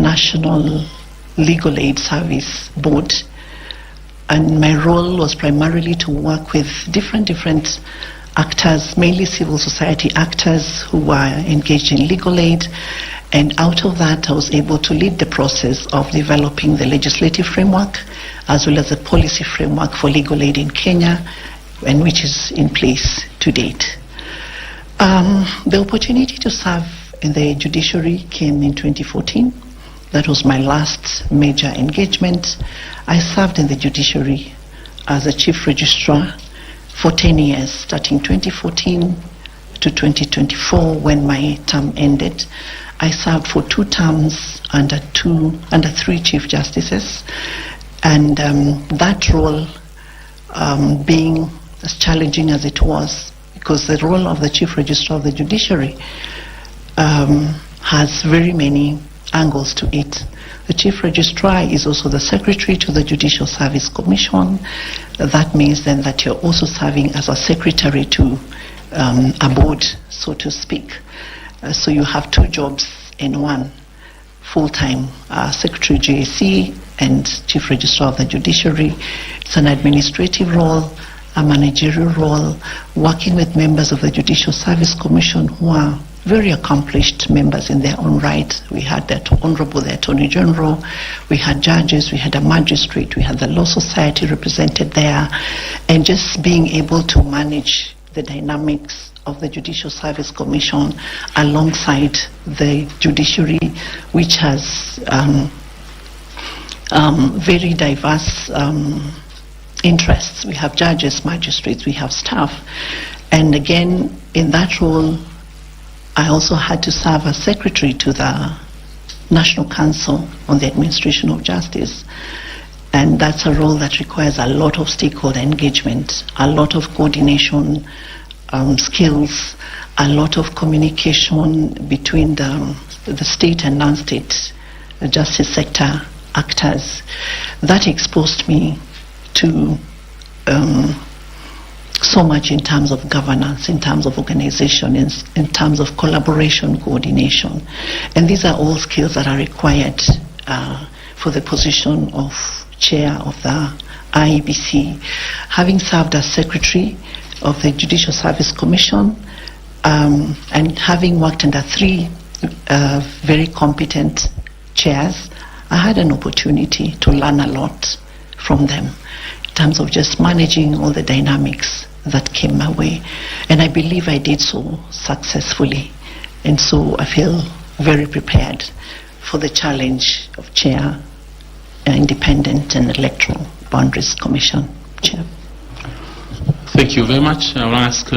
National Legal Aid Service Board, and my role was primarily to work with different actors, mainly civil society actors who were engaged in legal aid, and out of that I was able to lead the process of developing the legislative framework as well as the policy framework for legal aid in Kenya, and which is in place to date. The opportunity to serve in the judiciary came in 2014. That was my last major engagement. I served in the judiciary as a chief registrar for 10 years, starting 2014 to 2024 when my term ended. I served for 2 terms under 3 chief justices, and that role being as challenging as it was, because the role of the chief registrar of the judiciary has very many angles to it. The chief registrar is also the secretary to the Judicial Service Commission. That means then that you're also serving as a secretary to a board, so to speak. So you have 2 jobs in one, full-time secretary JSC and chief registrar of the judiciary. It's an administrative role, a managerial role, working with members of the Judicial Service Commission who are very accomplished members in their own right. We had the Attorney General, we had judges, we had a magistrate, we had the Law Society represented there, and just being able to manage the dynamics of the Judicial Service Commission alongside the judiciary, which has very diverse interests. We have judges, magistrates, we have staff. And again, in that role, I also had to serve as secretary to the National Council on the Administration of Justice. And that's a role that requires a lot of stakeholder engagement, a lot of coordination skills, a lot of communication between the state and non-state justice sector actors. That exposed me to so much in terms of governance, in terms of organization, in terms of collaboration, coordination. And these are all skills that are required for the position of chair of the IEBC. Having served as secretary of the Judicial Service Commission and having worked under 3 very competent chairs, I had an opportunity to learn a lot from them in terms of just managing all the dynamics that came my way. And I believe I did so successfully. And so I feel very prepared for the challenge of chair, Independent and Electoral Boundaries Commission chair. Thank you very much. I will ask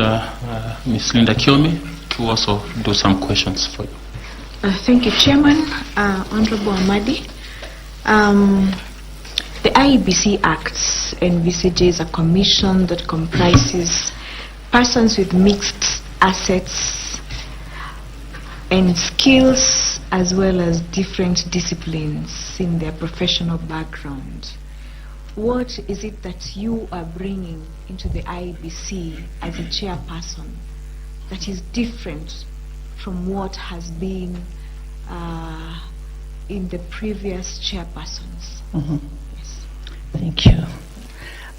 Ms. Linda Kiomi to also do some questions for you. Thank you, Chairman. Honorable Amadi. The IEBC Act envisages a commission that comprises persons with mixed assets and skills, as well as different disciplines in their professional background. What is it that you are bringing into the IEBC as a chairperson that is different from what has been in the previous chairpersons? Mm-hmm. Yes. Thank you.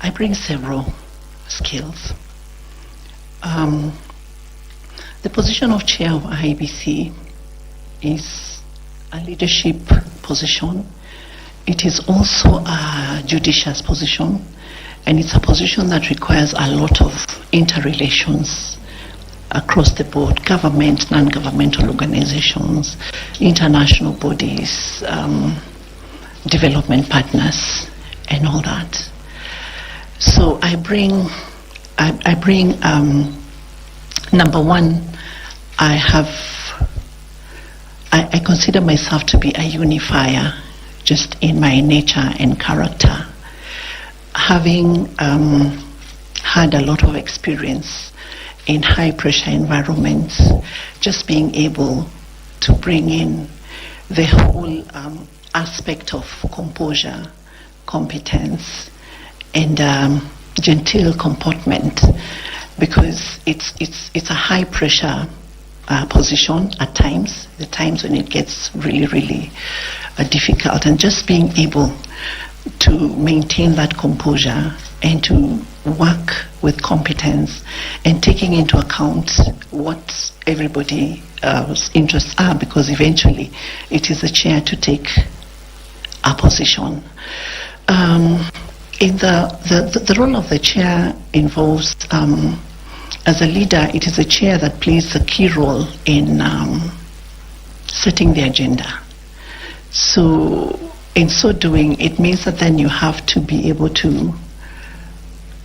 I bring several skills. The position of chair of IEBC is a leadership position. It is also a judicious position, and it's a position that requires a lot of interrelations across the board: government, non-governmental organizations, international bodies, development partners, and all that. So I bring number one, I consider myself to be a unifier, just in my nature and character. Having had a lot of experience in high pressure environments, just being able to bring in the whole aspect of composure, competence, and genteel comportment, because it's a high pressure position at times, the times when it gets really, really difficult, and just being able to maintain that composure and to work with competence and taking into account what everybody's interests are, because eventually it is the chair to take a position. In the role of the chair involves, as a leader, it is the chair that plays a key role in setting the agenda. So in so doing, it means that then you have to be able to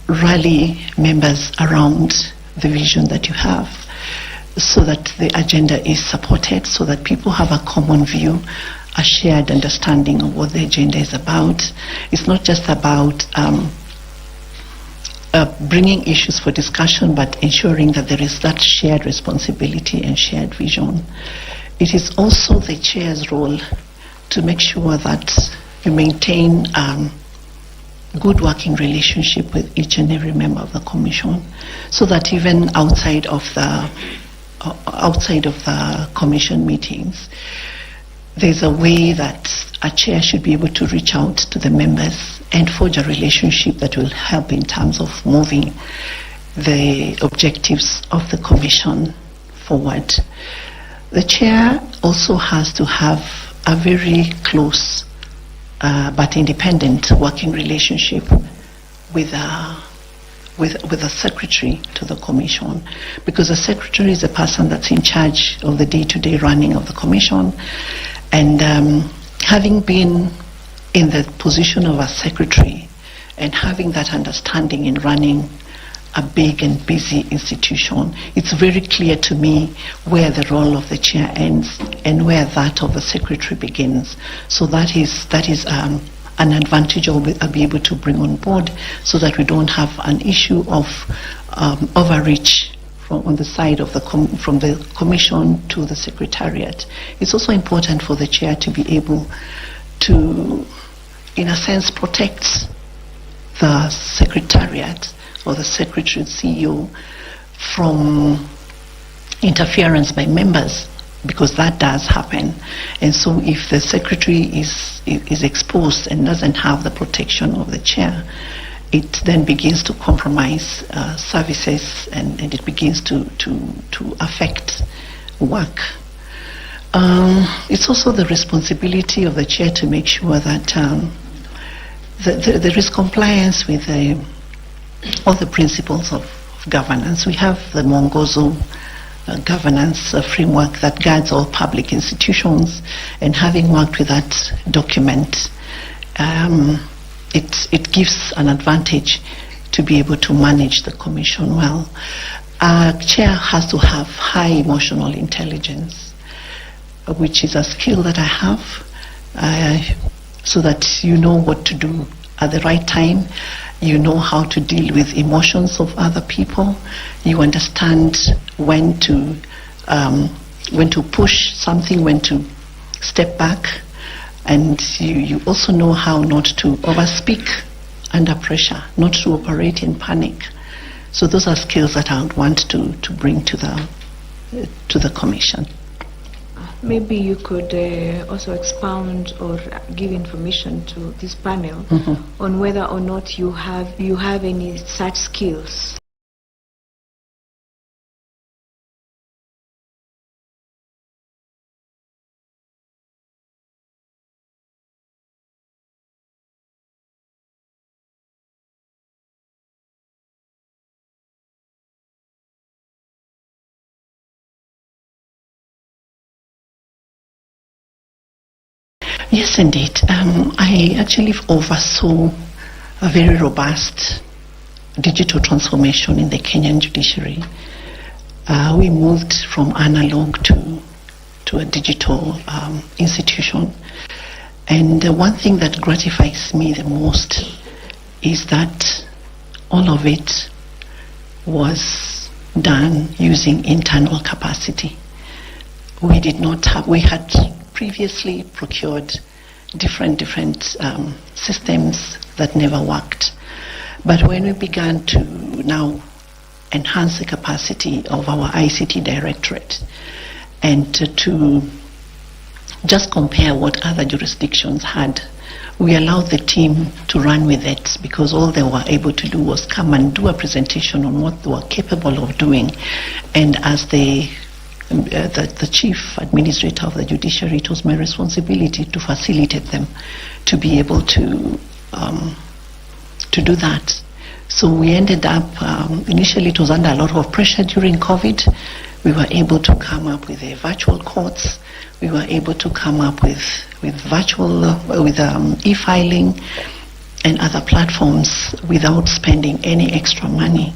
rally members around the vision that you have, so that the agenda is supported, so that people have a common view, a shared understanding of what the agenda is about. It's not just about bringing issues for discussion, but ensuring that there is that shared responsibility and shared vision. It is also the chair's role to make sure that you maintain good working relationship with each and every member of the commission, so that even outside of the commission meetings, there's a way that a chair should be able to reach out to the members and forge a relationship that will help in terms of moving the objectives of the commission forward. The chair also has to have a very close but independent working relationship with a secretary to the commission, because the secretary is the person that's in charge of the day-to-day running of the commission. And having been in the position of a secretary and having that understanding in running a big and busy institution, it's very clear to me where the role of the chair ends and where that of the secretary begins. So that is an advantage I'll be able to bring on board, so that we don't have an issue of overreach on the side of from the commission to the secretariat. It's also important for the chair to be able to, in a sense, protect the secretariat or the secretary and CEO from interference by members, because that does happen. And so if the secretary is exposed and doesn't have the protection of the chair, it then begins to compromise services, and it begins to affect work. It's also the responsibility of the chair to make sure that there is compliance with all the principles of governance. We have the Mwongozo governance framework that guides all public institutions, and having worked with that document, it gives an advantage to be able to manage the commission well. A chair has to have high emotional intelligence, which is a skill that I have, so that you know what to do at the right time. You know how to deal with emotions of other people. You understand when to push something, when to step back. And you also know how not to overspeak under pressure, not to operate in panic. So those are skills that I would want to bring to the commission. Maybe you could also expound or give information to this panel on whether or not you have any such skills. Yes, indeed. I actually oversaw a very robust digital transformation in the Kenyan judiciary. We moved from analog to a digital institution. And one thing that gratifies me the most is that all of it was done using internal capacity. We had previously procured different systems that never worked. But when we began to now enhance the capacity of our ICT directorate and to just compare what other jurisdictions had. We allowed the team to run with it because all they were able to do was come and do a presentation on what they were capable of doing. And as the chief administrator of the judiciary, it was my responsibility to facilitate them to be able to do that. So we ended up, initially it was under a lot of pressure during COVID. We were able to come up with a virtual courts. We were able to come up with e-filing and other platforms without spending any extra money.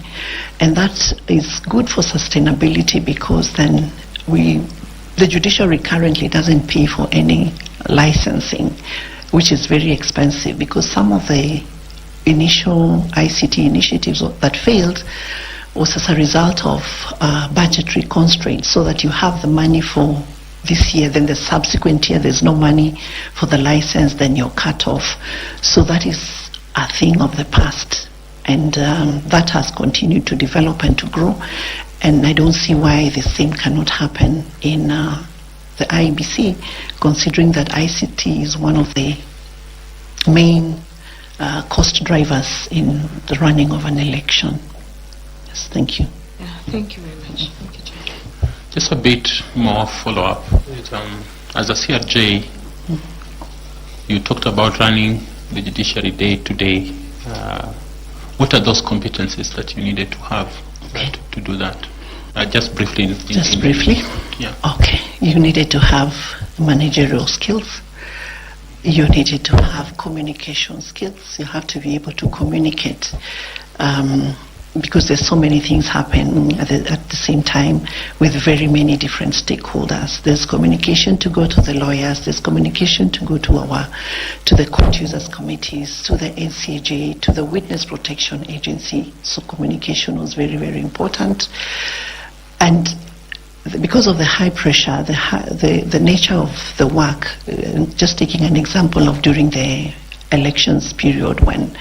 And that is good for sustainability because then the judiciary currently doesn't pay for any licensing, which is very expensive because some of the initial ICT initiatives that failed was as a result of budgetary constraints, so that you have the money for this year, then the subsequent year there's no money for the license, then you're cut off. So that is a thing of the past, and that has continued to develop and to grow, and I don't see why the same cannot happen in the IEBC, considering that ICT is one of the main cost drivers in the running of an election. Yes, thank you. Yeah, thank you very much. Thank you, Chair. Just a bit more follow-up. As a CRJ, you talked about running the judiciary day to day. What are those competencies that you needed to have to do that? Just briefly. Briefly? Yeah. Okay. You needed to have managerial skills. You needed to have communication skills. You have to be able to communicate because there's so many things happening at the same time with very many different stakeholders. There's communication to go to the lawyers, there's communication to go to the court users committees, to the NCAJ, to the Witness Protection Agency. So communication was very, very important. And because of the high pressure, the nature of the work, just taking an example of during the elections period when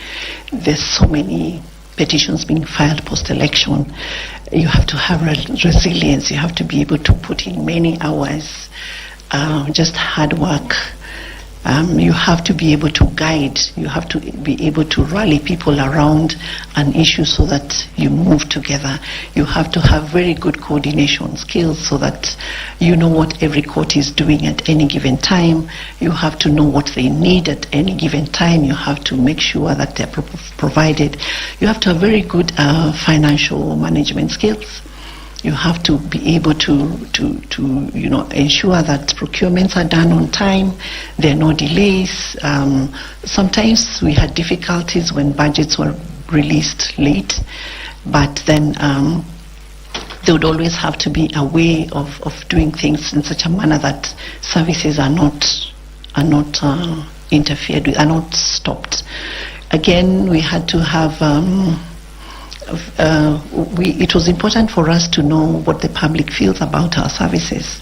there's so many petitions being filed post-election, you have to have resilience, you have to be able to put in many hours, just hard work. You have to be able to guide, you have to be able to rally people around an issue so that you move together. You have to have very good coordination skills so that you know what every court is doing at any given time. You have to know what they need at any given time. You have to make sure that they're provided. You have to have very good financial management skills. You have to be able to ensure that procurements are done on time, there are no delays. Sometimes we had difficulties when budgets were released late, but then there would always have to be a way of doing things in such a manner that services are not interfered with, are not stopped. Again, we had to have it was important for us to know what the public feels about our services.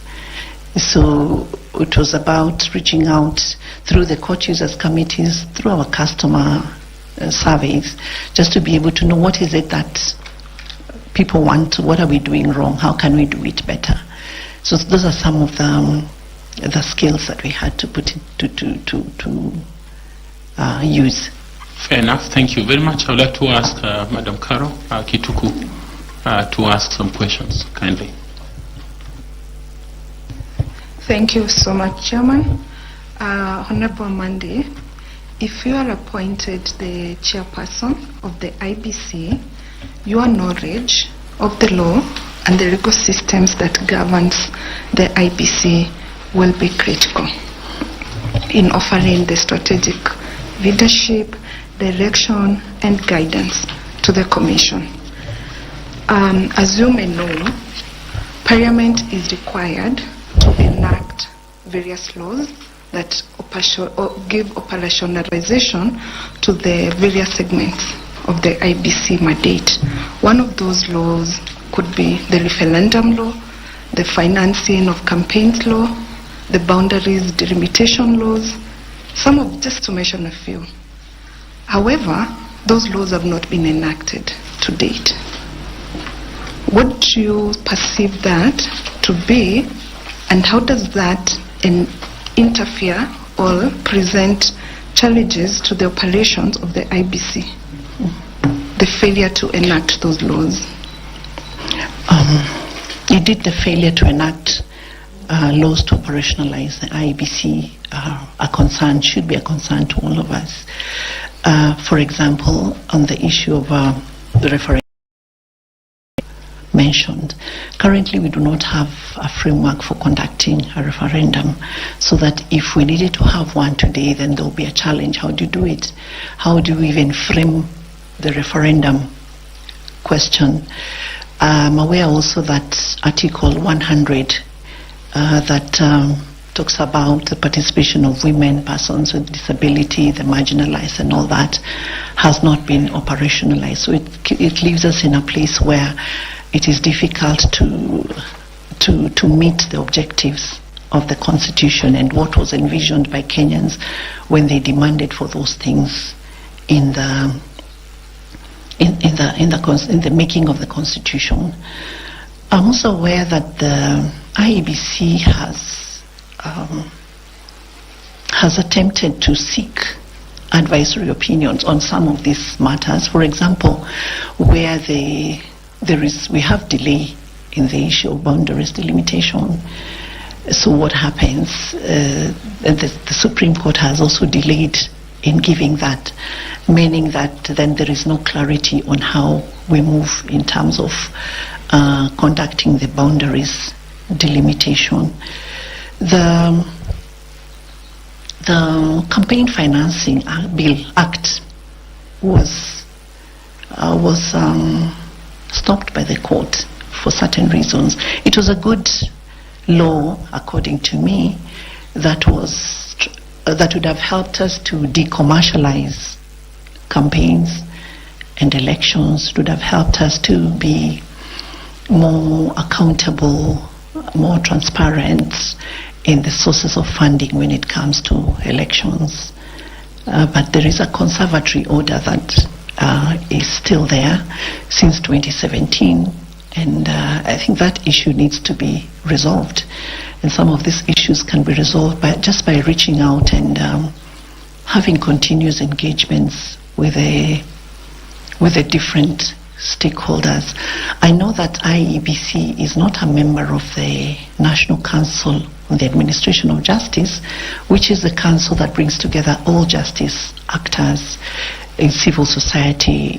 So it was about reaching out through the court users committees, through our customer surveys, just to be able to know what is it that people want, what are we doing wrong, how can we do it better. So those are some of the skills that we had to put to use. Fair enough. Thank you very much. I would like to ask Madam Karo Kituku to ask some questions, kindly. Thank you so much, Chairman. Honorable Amadi, if you are appointed the chairperson of the IBC, your knowledge of the law and the legal systems that governs the IBC will be critical in offering the strategic leadership, direction and guidance to the Commission. As you may know, Parliament is required to enact various laws that give operationalization to the various segments of the IBC mandate. One of those laws could be the referendum law, the financing of campaigns law, the boundaries delimitation laws, just to mention a few. However, those laws have not been enacted to date. What do you perceive that to be, and how does that interfere or present challenges to the operations of the IBC? The failure to enact those laws. Indeed, the failure to enact laws to operationalize the IEBC a concern, should be a concern to all of us. For example, on the issue of the referendum mentioned, currently we do not have a framework for conducting a referendum, so that if we needed to have one today, then there will be a challenge. How do you do it? How do you even frame the referendum question? I'm aware also that Article 100 that talks about the participation of women, persons with disability, the marginalized and all that, has not been operationalized. So it leaves us in a place where it is difficult to meet the objectives of the Constitution and what was envisioned by Kenyans when they demanded for those things in the making of the Constitution. I'm also aware that the IEBC has attempted to seek advisory opinions on some of these matters. For example, where we have delay in the issue of boundaries delimitation. So what happens? The Supreme Court has also delayed in giving that, meaning that then there is no clarity on how we move in terms of conducting the boundaries delimitation. The Campaign Financing Bill Act was stopped by the court for certain reasons. It was a good law, according to me, that would have helped us to decommercialize campaigns and elections. It would have helped us to be more accountable, more transparent in the sources of funding when it comes to elections. But there is a conservatory order that is still there since 2017, and I think that issue needs to be resolved. And some of these issues can be resolved just by reaching out and having continuous engagements with the different stakeholders. I know that IEBC is not a member of the National Council on the Administration of Justice, which is the council that brings together all justice actors in civil society,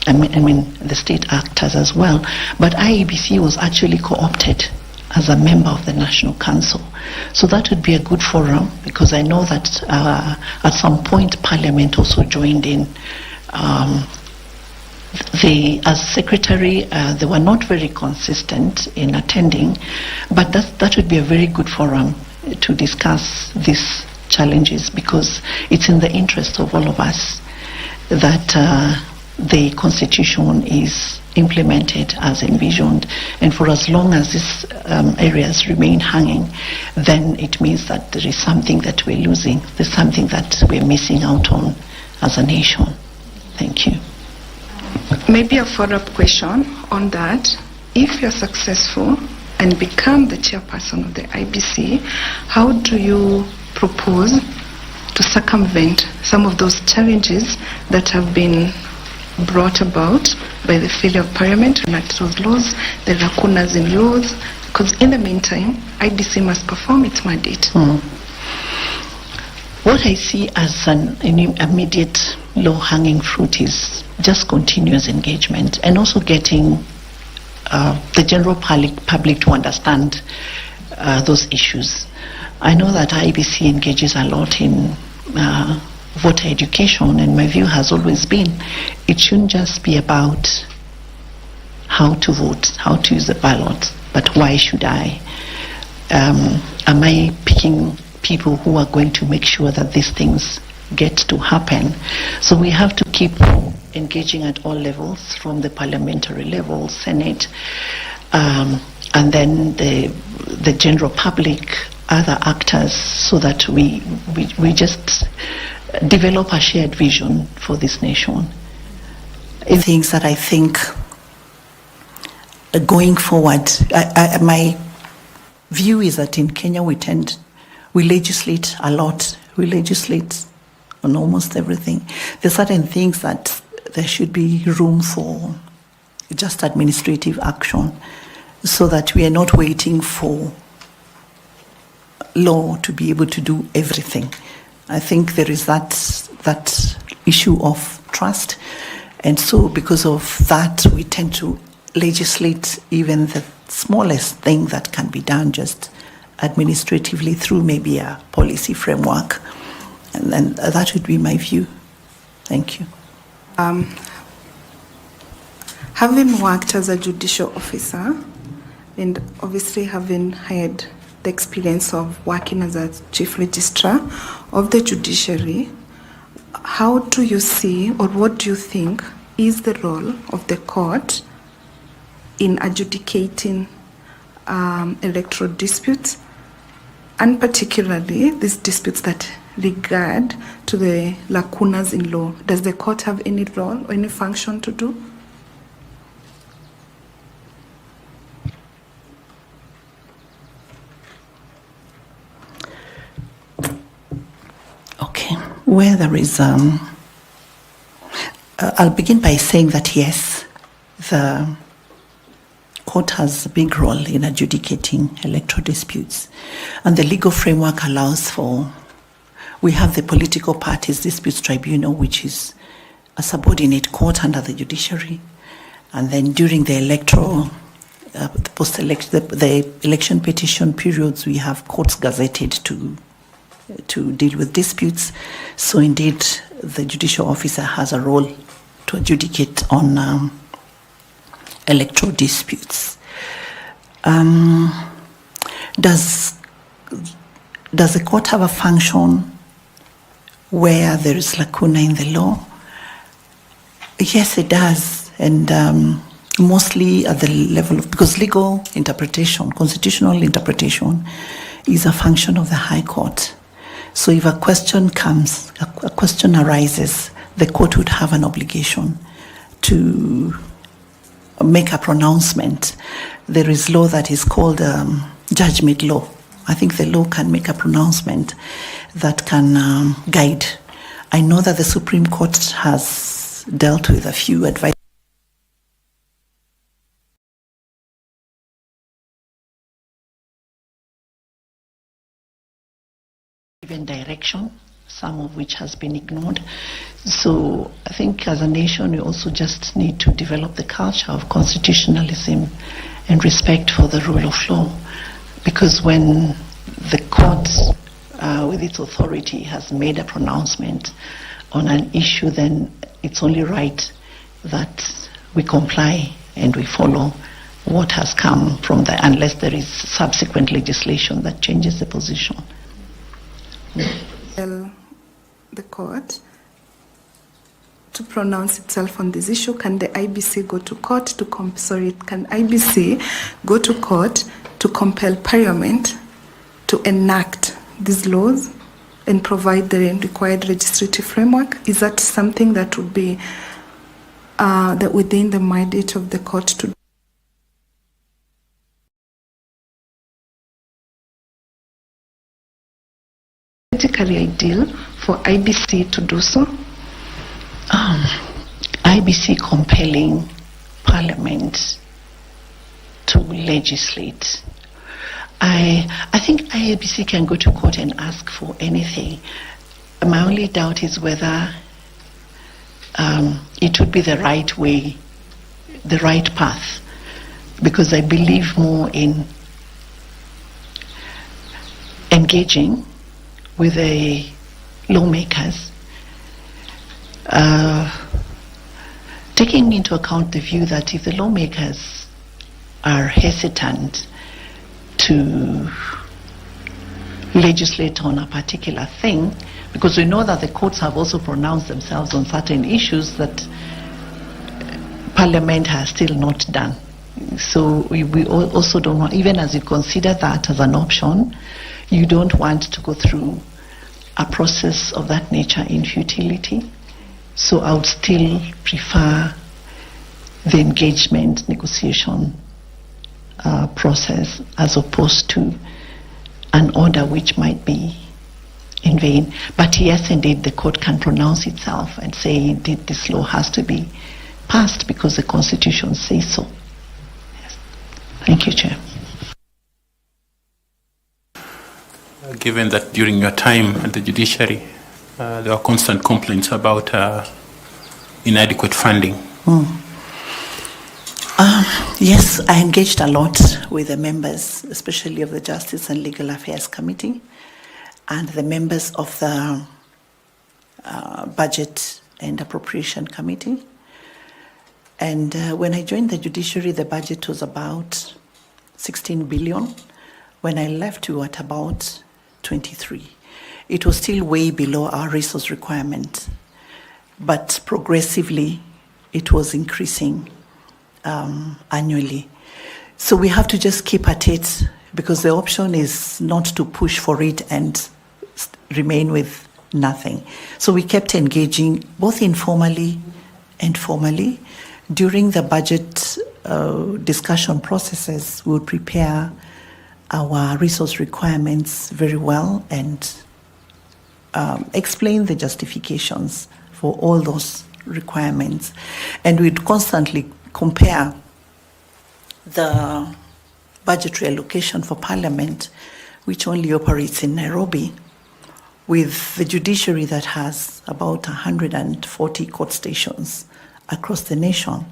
the state actors as well. But IEBC was actually co-opted as a member of the National Council. So that would be a good forum, because I know that at some point Parliament also joined in. As secretary, they were not very consistent in attending, but that would be a very good forum to discuss these challenges, because it's in the interest of all of us that the Constitution is implemented as envisioned, and for as long as these areas remain hanging, then it means that there is something that we're losing, there's something that we're missing out on as a nation. Thank you. Maybe a follow-up question on that. If you're successful and become the chairperson of the IBC, how do you propose to circumvent some of those challenges that have been brought about by the failure of Parliament to enact those laws, the lacunas in laws? Because in the meantime, IBC must perform its mandate. What I see as an immediate low-hanging fruit is just continuous engagement, and also getting the general public to understand those issues. I know that IEBC engages a lot in voter education, and my view has always been it shouldn't just be about how to vote, how to use the ballot, but why should I? Am I picking people who are going to make sure that these things get to happen? So we have to keep engaging at all levels, from the parliamentary level, Senate, and then the general public, other actors, so that we just develop a shared vision for this nation. Things that I think going forward, my view is that in Kenya we legislate a lot. We legislate on almost everything. There are certain things that there should be room for just administrative action, so that we are not waiting for law to be able to do everything. I think there is that issue of trust, and so because of that we tend to legislate even the smallest thing that can be done just administratively through maybe a policy framework, and then that would be my view. Thank you. Having worked as a judicial officer and obviously having had the experience of working as a chief registrar of the judiciary, how do you see, or what do you think is the role of the court in adjudicating electoral disputes, and particularly these disputes that regard to the lacunas in law? Does the court have any role or any function to do? Okay, where there is, I'll begin by saying that yes, the court has a big role in adjudicating electoral disputes, and the legal framework allows for, we have the Political Parties Disputes Tribunal, which is a subordinate court under the judiciary, and then during the electoral, the election petition periods, we have courts gazetted to deal with disputes. So indeed, the judicial officer has a role to adjudicate on electoral disputes. Does the court have a function where there is lacuna in the law? Yes, it does, and mostly at the level of, because legal interpretation, constitutional interpretation, is a function of the High Court. So if a question arises, the court would have an obligation to make a pronouncement. There is law that is called judgment law. I think the law can make a pronouncement that can guide. I know that the Supreme Court has dealt with a few advice. Given direction, some of which has been ignored. So I think as a nation, we also just need to develop the culture of constitutionalism and respect for the rule of law. Because when the court, with its authority, has made a pronouncement on an issue, then it's only right that we comply and we follow what has come from there, unless there is subsequent legislation that changes the position. The court to pronounce itself on this issue. Can the IBC go to court to can IBC go to court to compel Parliament to enact these laws and provide the required legislative framework? Is that something that would be within the mandate of the court to do? Politically ideal for IBC to do so? IBC compelling Parliament to legislate. I think IEBC can go to court and ask for anything. My only doubt is whether it would be the right way, the right path, because I believe more in engaging with the lawmakers, taking into account the view that if the lawmakers are hesitant to legislate on a particular thing, because we know that the courts have also pronounced themselves on certain issues that Parliament has still not done. So we also don't want, even as you consider that as an option, you don't want to go through a process of that nature in futility. So I would still prefer the engagement, negotiation process as opposed to an order which might be in vain. But yes, indeed, the court can pronounce itself and say, indeed, this law has to be passed because the Constitution says so. Yes. Thank you, Chair. Given that during your time at the judiciary, there were constant complaints about inadequate funding. Yes, I engaged a lot with the members, especially of the Justice and Legal Affairs Committee, and the members of the Budget and Appropriation Committee. And when I joined the judiciary, the budget was about 16 billion. When I left, we were at about 23. It was still way below our resource requirement, but progressively it was increasing annually. So we have to just keep at it, because the option is not to push for it and remain with nothing. So we kept engaging both informally and formally. During the budget discussion processes, we would prepare our resource requirements very well and explain the justifications for all those requirements. And we'd constantly compare the budgetary allocation for Parliament, which only operates in Nairobi, with the judiciary that has about 140 court stations across the nation.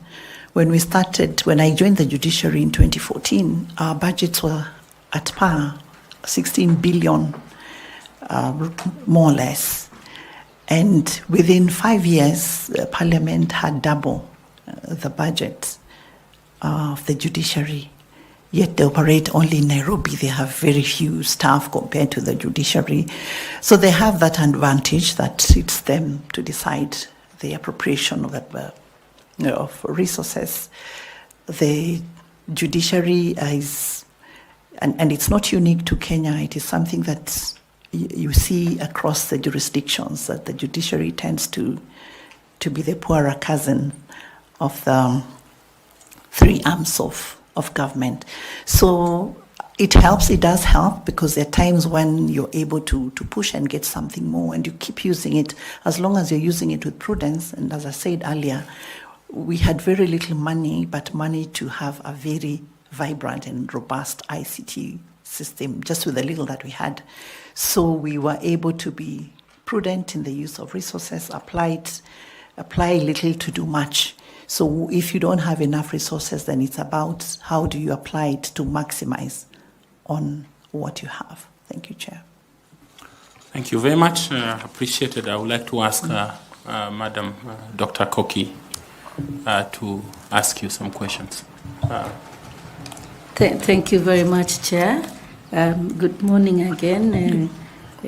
When I joined the judiciary in 2014, our budgets were at par, 16 billion, more or less. And within 5 years, Parliament had double the budget of the judiciary. Yet they operate only in Nairobi. They have very few staff compared to the judiciary. So they have that advantage that it's them to decide the appropriation of resources. The judiciary is, and it's not unique to Kenya, it is something that you see across the jurisdictions, that the judiciary tends to be the poorer cousin of the three arms of government. So it helps, it does help, because there are times when you're able to push and get something more, and you keep using it as long as you're using it with prudence. And as I said earlier, we had very little money, but money to have a very vibrant and robust ICT system, just with the little that we had. So we were able to be prudent in the use of resources, apply little to do much. So if you don't have enough resources, then it's about how do you apply it to maximize on what you have. Thank you, Chair. Thank you very much. Appreciated. I would like to ask Madam Dr. Koki to ask you some questions. Thank you very much, Chair. Good morning again,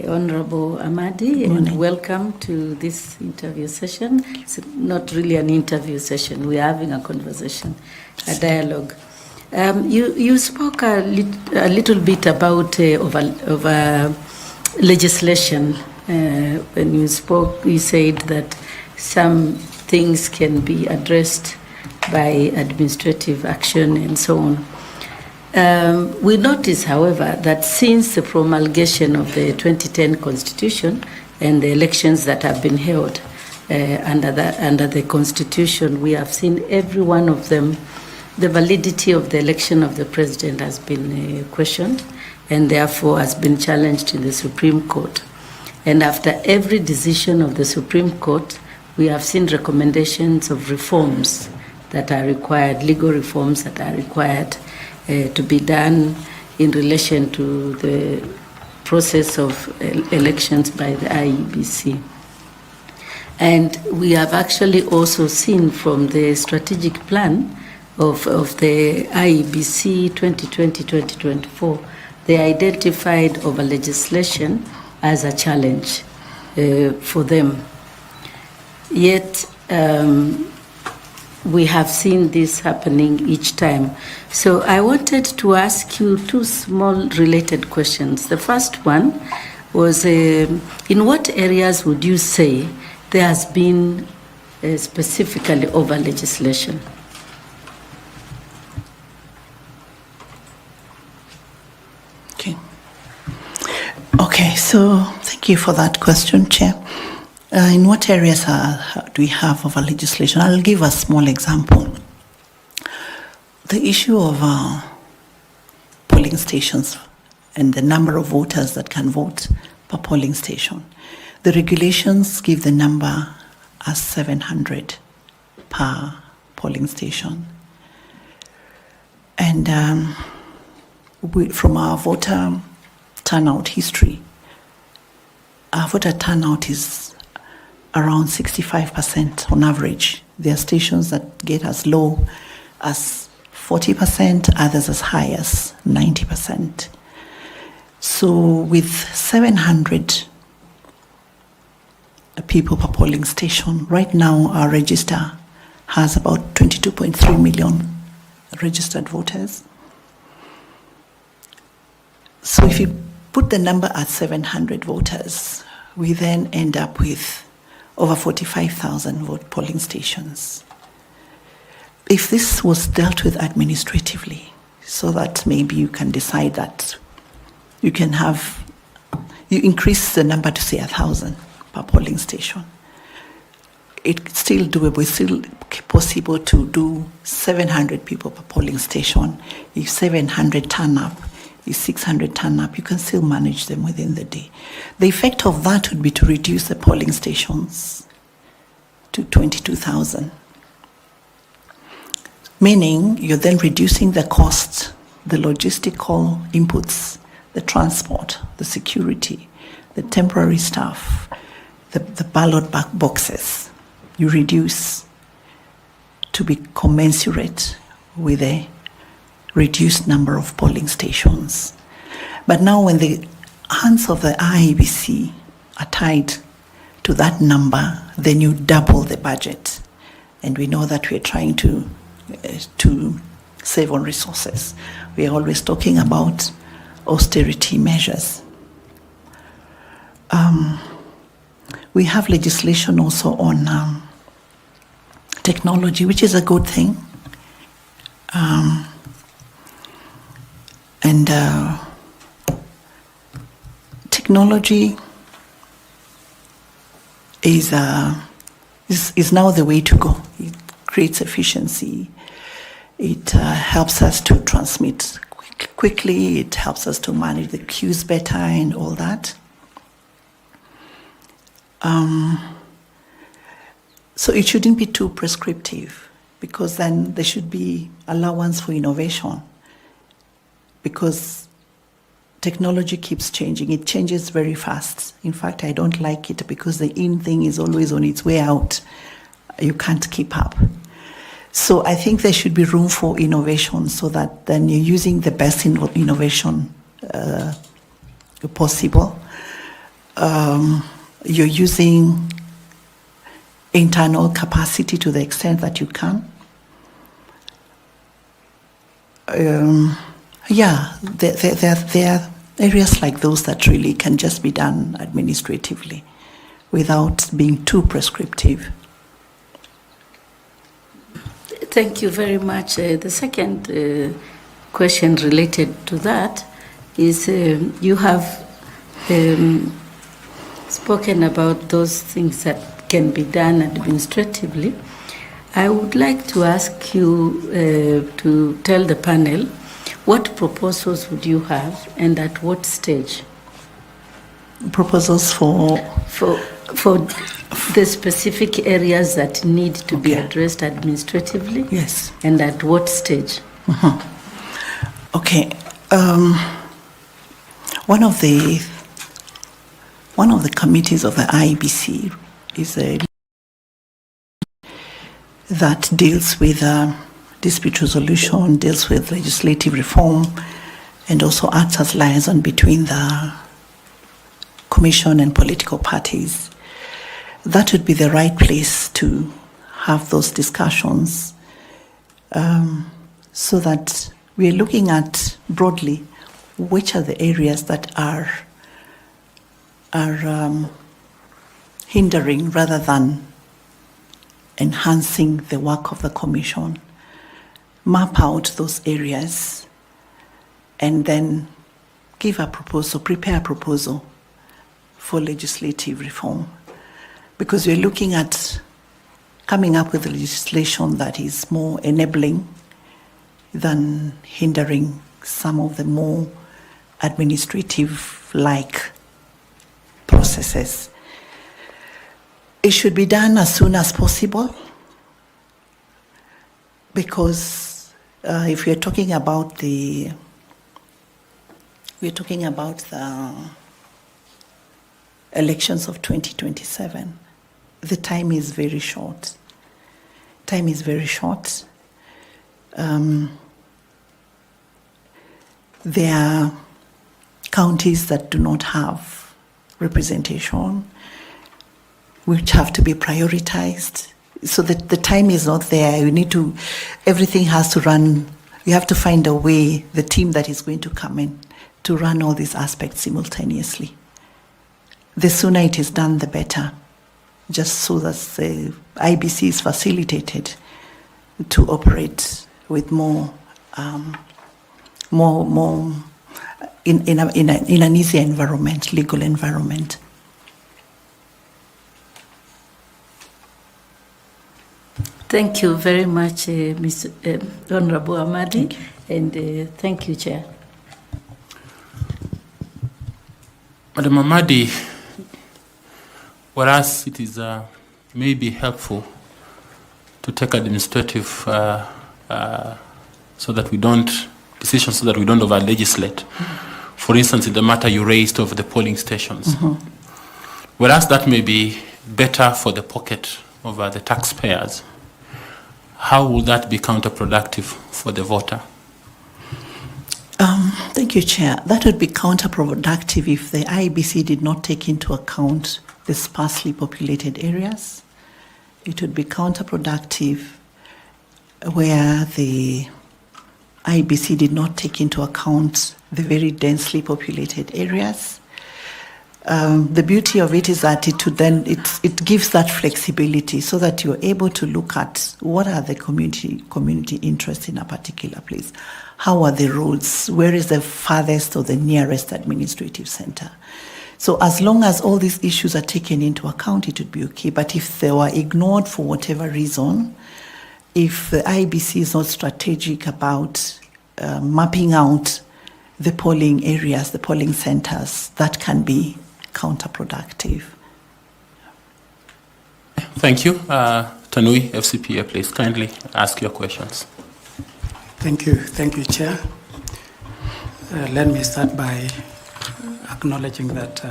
Honorable Amadi, and welcome to this interview session. It's not really an interview session. We're having a conversation, a dialogue. You spoke a little bit about over legislation. When you spoke, you said that some things can be addressed by administrative action and so on. We notice, however, that since the promulgation of the 2010 Constitution and the elections that have been held under the Constitution, we have seen every one of them, the validity of the election of the President has been questioned and therefore has been challenged in the Supreme Court. And after every decision of the Supreme Court, we have seen recommendations of reforms that are required, legal reforms that are required to be done in relation to the process of elections by the IEBC. And we have actually also seen from the strategic plan of the IEBC 2020-2024, they identified over legislation as a challenge for them. Yet, we have seen this happening each time. So I wanted to ask you two small related questions. The first one was, in what areas would you say there has been specifically over legislation? So thank you for that question, Chair. In what areas do we have of our legislation? I'll give a small example. The issue of polling stations and the number of voters that can vote per polling station. The regulations give the number as 700 per polling station. And from our voter turnout history, our voter turnout is around 65% on average. There are stations that get as low as 40%, others as high as 90%. So with 700 people per polling station, right now our register has about 22.3 million registered voters. So if you put the number at 700 voters, we then end up with over 45,000 vote polling stations. If this was dealt with administratively, so that maybe you can decide that you increase the number to say 1,000 per polling station. It's still doable, it's still possible to do 700 people per polling station. If 700 turn up, if 600 turn up, you can still manage them within the day. The effect of that would be to reduce the polling stations to 22,000. Meaning you're then reducing the cost, the logistical inputs, the transport, the security, the temporary staff, the ballot boxes. You reduce to be commensurate with a reduced number of polling stations. But now when the hands of the IEBC are tied to that number, then you double the budget. And we know that we're trying to save on resources. We are always talking about austerity measures. We have legislation also on technology, which is a good thing. Technology is now the way to go. It creates efficiency. It helps us to transmit quickly. It helps us to manage the queues better and all that. So it shouldn't be too prescriptive, because then there should be allowance for innovation, because technology keeps changing. It changes very fast. In fact, I don't like it because the in thing is always on its way out. You can't keep up. So I think there should be room for innovation, so that then you're using the best innovation possible. You're using internal capacity to the extent that you can. There are areas like those that really can just be done administratively without being too prescriptive. Thank you very much. The second question related to that is you have spoken about those things that can be done administratively. I would like to ask you to tell the panel what proposals would you have and at what stage? Proposals for the specific areas that need to be addressed administratively? Yes. And at what stage? Mm-hmm. Okay. One of the committees of the IEBC is that deals with dispute resolution, deals with legislative reform, and also acts as liaison between the Commission and political parties. That would be the right place to have those discussions, so that we're looking at broadly which are the areas that are hindering rather than enhancing the work of the Commission. Map out those areas and then give a proposal, prepare a proposal for legislative reform, because we're looking at coming up with legislation that is more enabling than hindering some of the more administrative-like processes. It should be done as soon as possible, because if we're talking about the elections of 2027, the time is very short. Time is very short. There are counties that do not have representation, which have to be prioritized. So that the time is not there. Everything has to run. You have to find a way, the team that is going to come in, to run all these aspects simultaneously. The sooner it is done, the better, just so that the IBC is facilitated to operate with more in an easier environment, legal environment. Thank you very much, Honorable Amadi, and thank you, Chair. Madam Amadi, whereas it is maybe helpful to take administrative so that we don't over-legislate. For instance, in the matter you raised of the polling stations. Whereas that may be better for the pocket of the taxpayers, how will that be counterproductive for the voter? Thank you, Chair. That would be counterproductive if the IEBC did not take into account the sparsely populated areas. It would be counterproductive where the IEBC did not take into account the very densely populated areas. The beauty of it is that it gives that flexibility so that you're able to look at what are the community interests in a particular place. How are the roads? Where is the farthest or the nearest administrative center? So as long as all these issues are taken into account, it would be okay. But if they were ignored for whatever reason, if the IEBC is not strategic about mapping out the polling areas, the polling centers, that can be counterproductive. Thank you. Tanui, FCPA, please kindly ask your questions. Thank you, Chair. Let me start by acknowledging that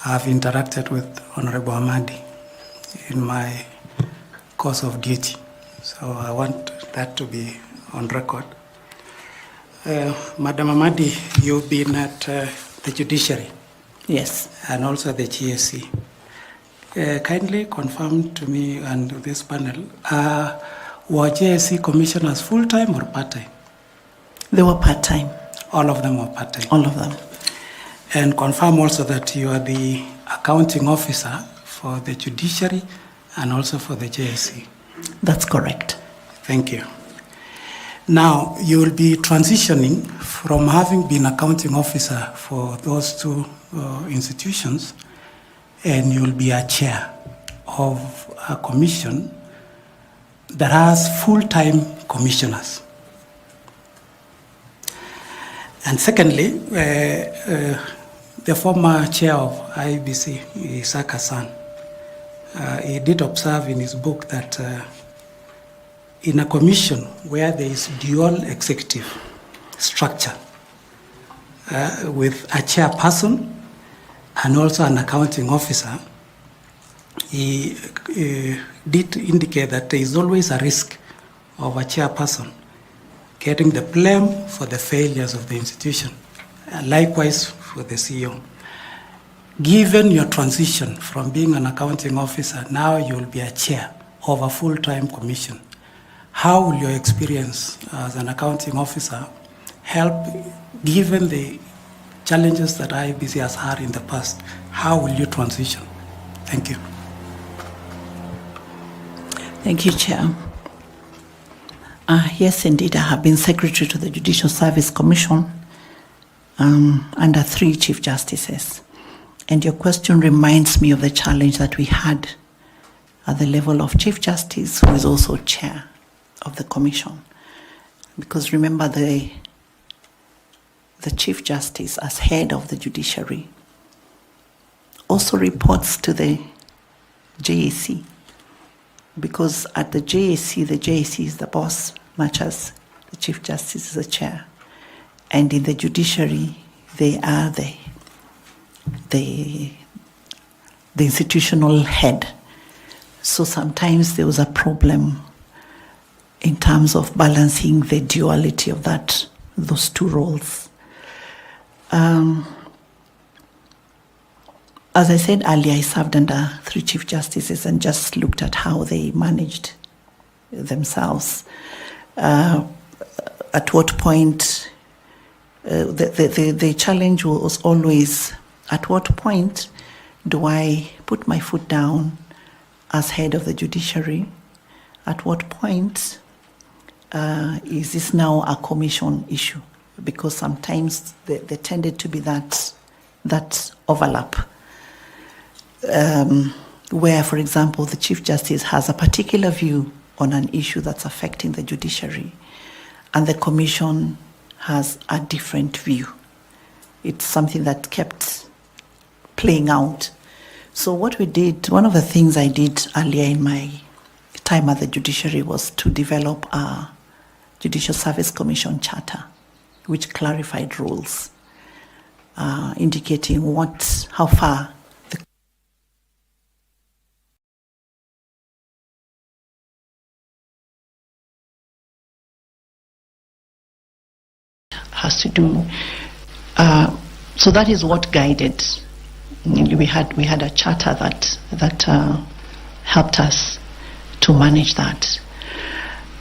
I have interacted with Honorable Amadi in my course of duty. So I want that to be on record. Madam Amadi, you've been at the judiciary. Yes. And also the GSC. Kindly confirm to me and this panel, were GSC commissioners full-time or part-time? They were part-time. All of them were part-time? All of them. And confirm also that you are the accounting officer for the judiciary and also for the JSC. That's correct. Thank you. Now, you will be transitioning from having been accounting officer for those two institutions, and you will be a chair of a commission that has full-time commissioners. And secondly, the former chair of IEBC, Isaac Hassan, he did observe in his book that in a commission where there is dual executive structure with a chairperson and also an accounting officer, he did indicate that there is always a risk of a chairperson getting the blame for the failures of the institution, and likewise for the CEO. Given your transition from being an accounting officer, now you will be a chair of a full-time commission. How will your experience as an accounting officer help, given the challenges that IEBC has had in the past? How will you transition? Thank you. Thank you, Chair. Yes, indeed, I have been Secretary to the Judicial Service Commission under 3 Chief Justices. And your question reminds me of the challenge that we had at the level of Chief Justice, who is also chair of the commission. Because remember, the Chief Justice, as head of the judiciary, also reports to the JAC. Because at the JAC is the boss, much as the Chief Justice is the chair. And in the judiciary, they are the institutional head. So sometimes there was a problem in terms of balancing the duality of those two roles. As I said earlier, I served under 3 Chief Justices and just looked at how they managed themselves. At what point, the challenge was always, at what point do I put my foot down as head of the judiciary? At what point is this now a commission issue? Because sometimes there tended to be that overlap. Where, for example, the Chief Justice has a particular view on an issue that's affecting the judiciary, and the Commission has a different view. It's something that kept playing out. So what we did, one of the things I did earlier in my time at the judiciary was to develop a Judicial Service Commission charter, which clarified rules, indicating how far has to do. So that is what guided. We had a charter that helped us to manage that.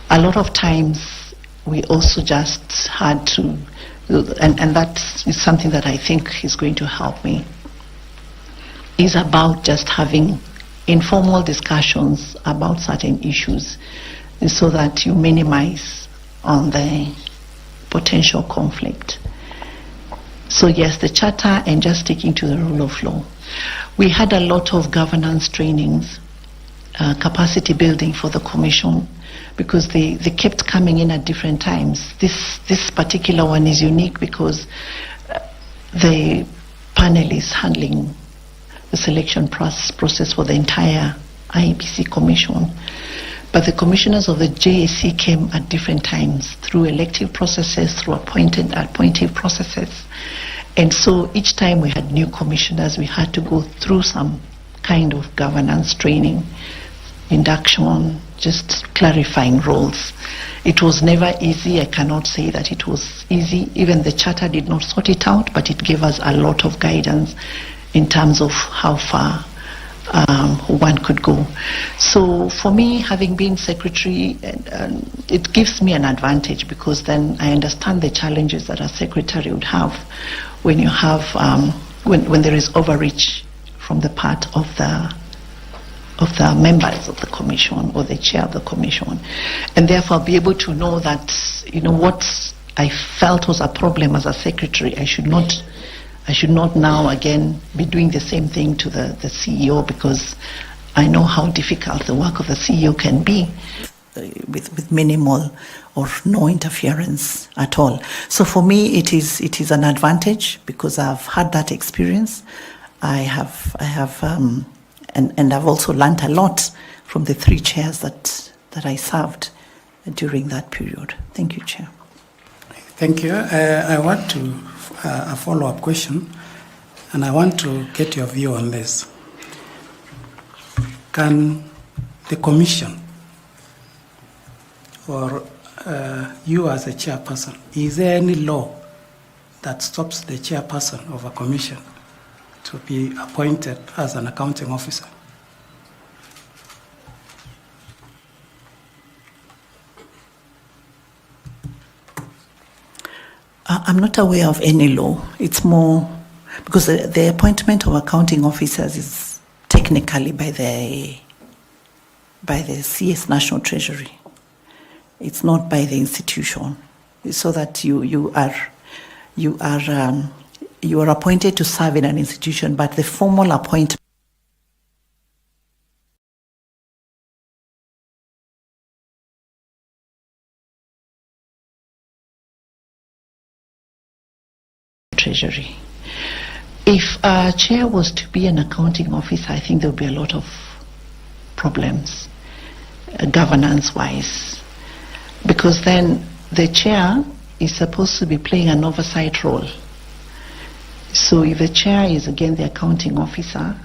A lot of times we also just had to, and that is something that I think is going to help me, is about just having informal discussions about certain issues so that you minimize on the potential conflict. So yes, the charter, and just sticking to the rule of law. We had a lot of governance trainings, capacity building for the commission, because they kept coming in at different times. This particular one is unique because the panel is handling the selection process for the entire IEBC commission. But the commissioners of the JAC came at different times through elective processes, through appointive processes. And so each time we had new commissioners, we had to go through some kind of governance training, induction, just clarifying roles. It was never easy. I cannot say that it was easy. Even the charter did not sort it out, but it gave us a lot of guidance in terms of how far one could go. So for me, having been secretary, it gives me an advantage, because then I understand the challenges that a secretary would have when you have when there is overreach from the part of the members of the commission or the chair of the commission, and therefore be able to know that, what I felt was a problem as a secretary, I should not now again be doing the same thing to the CEO, because I know how difficult the work of the CEO can be with minimal or no interference at all. So for me, it is an advantage, because I've had that experience. I have and I've also learned a lot from the 3 chairs that I served during that period. Thank you, Chair. Thank you. I want to a follow-up question, and I want to get your view on this. Can the Commission, or you as a chairperson, is there any law that stops the chairperson of a commission to be appointed as an accounting officer? I'm not aware of any law. It's more because the appointment of accounting officers is technically by the CS National Treasury. It's not by the institution, so that you are you are appointed to serve in an institution, but the formal appointment Treasury. If a chair was to be an accounting officer, I think there would be a lot of problems, governance-wise, because then the chair is supposed to be playing an oversight role. So if the chair is again the accounting officer,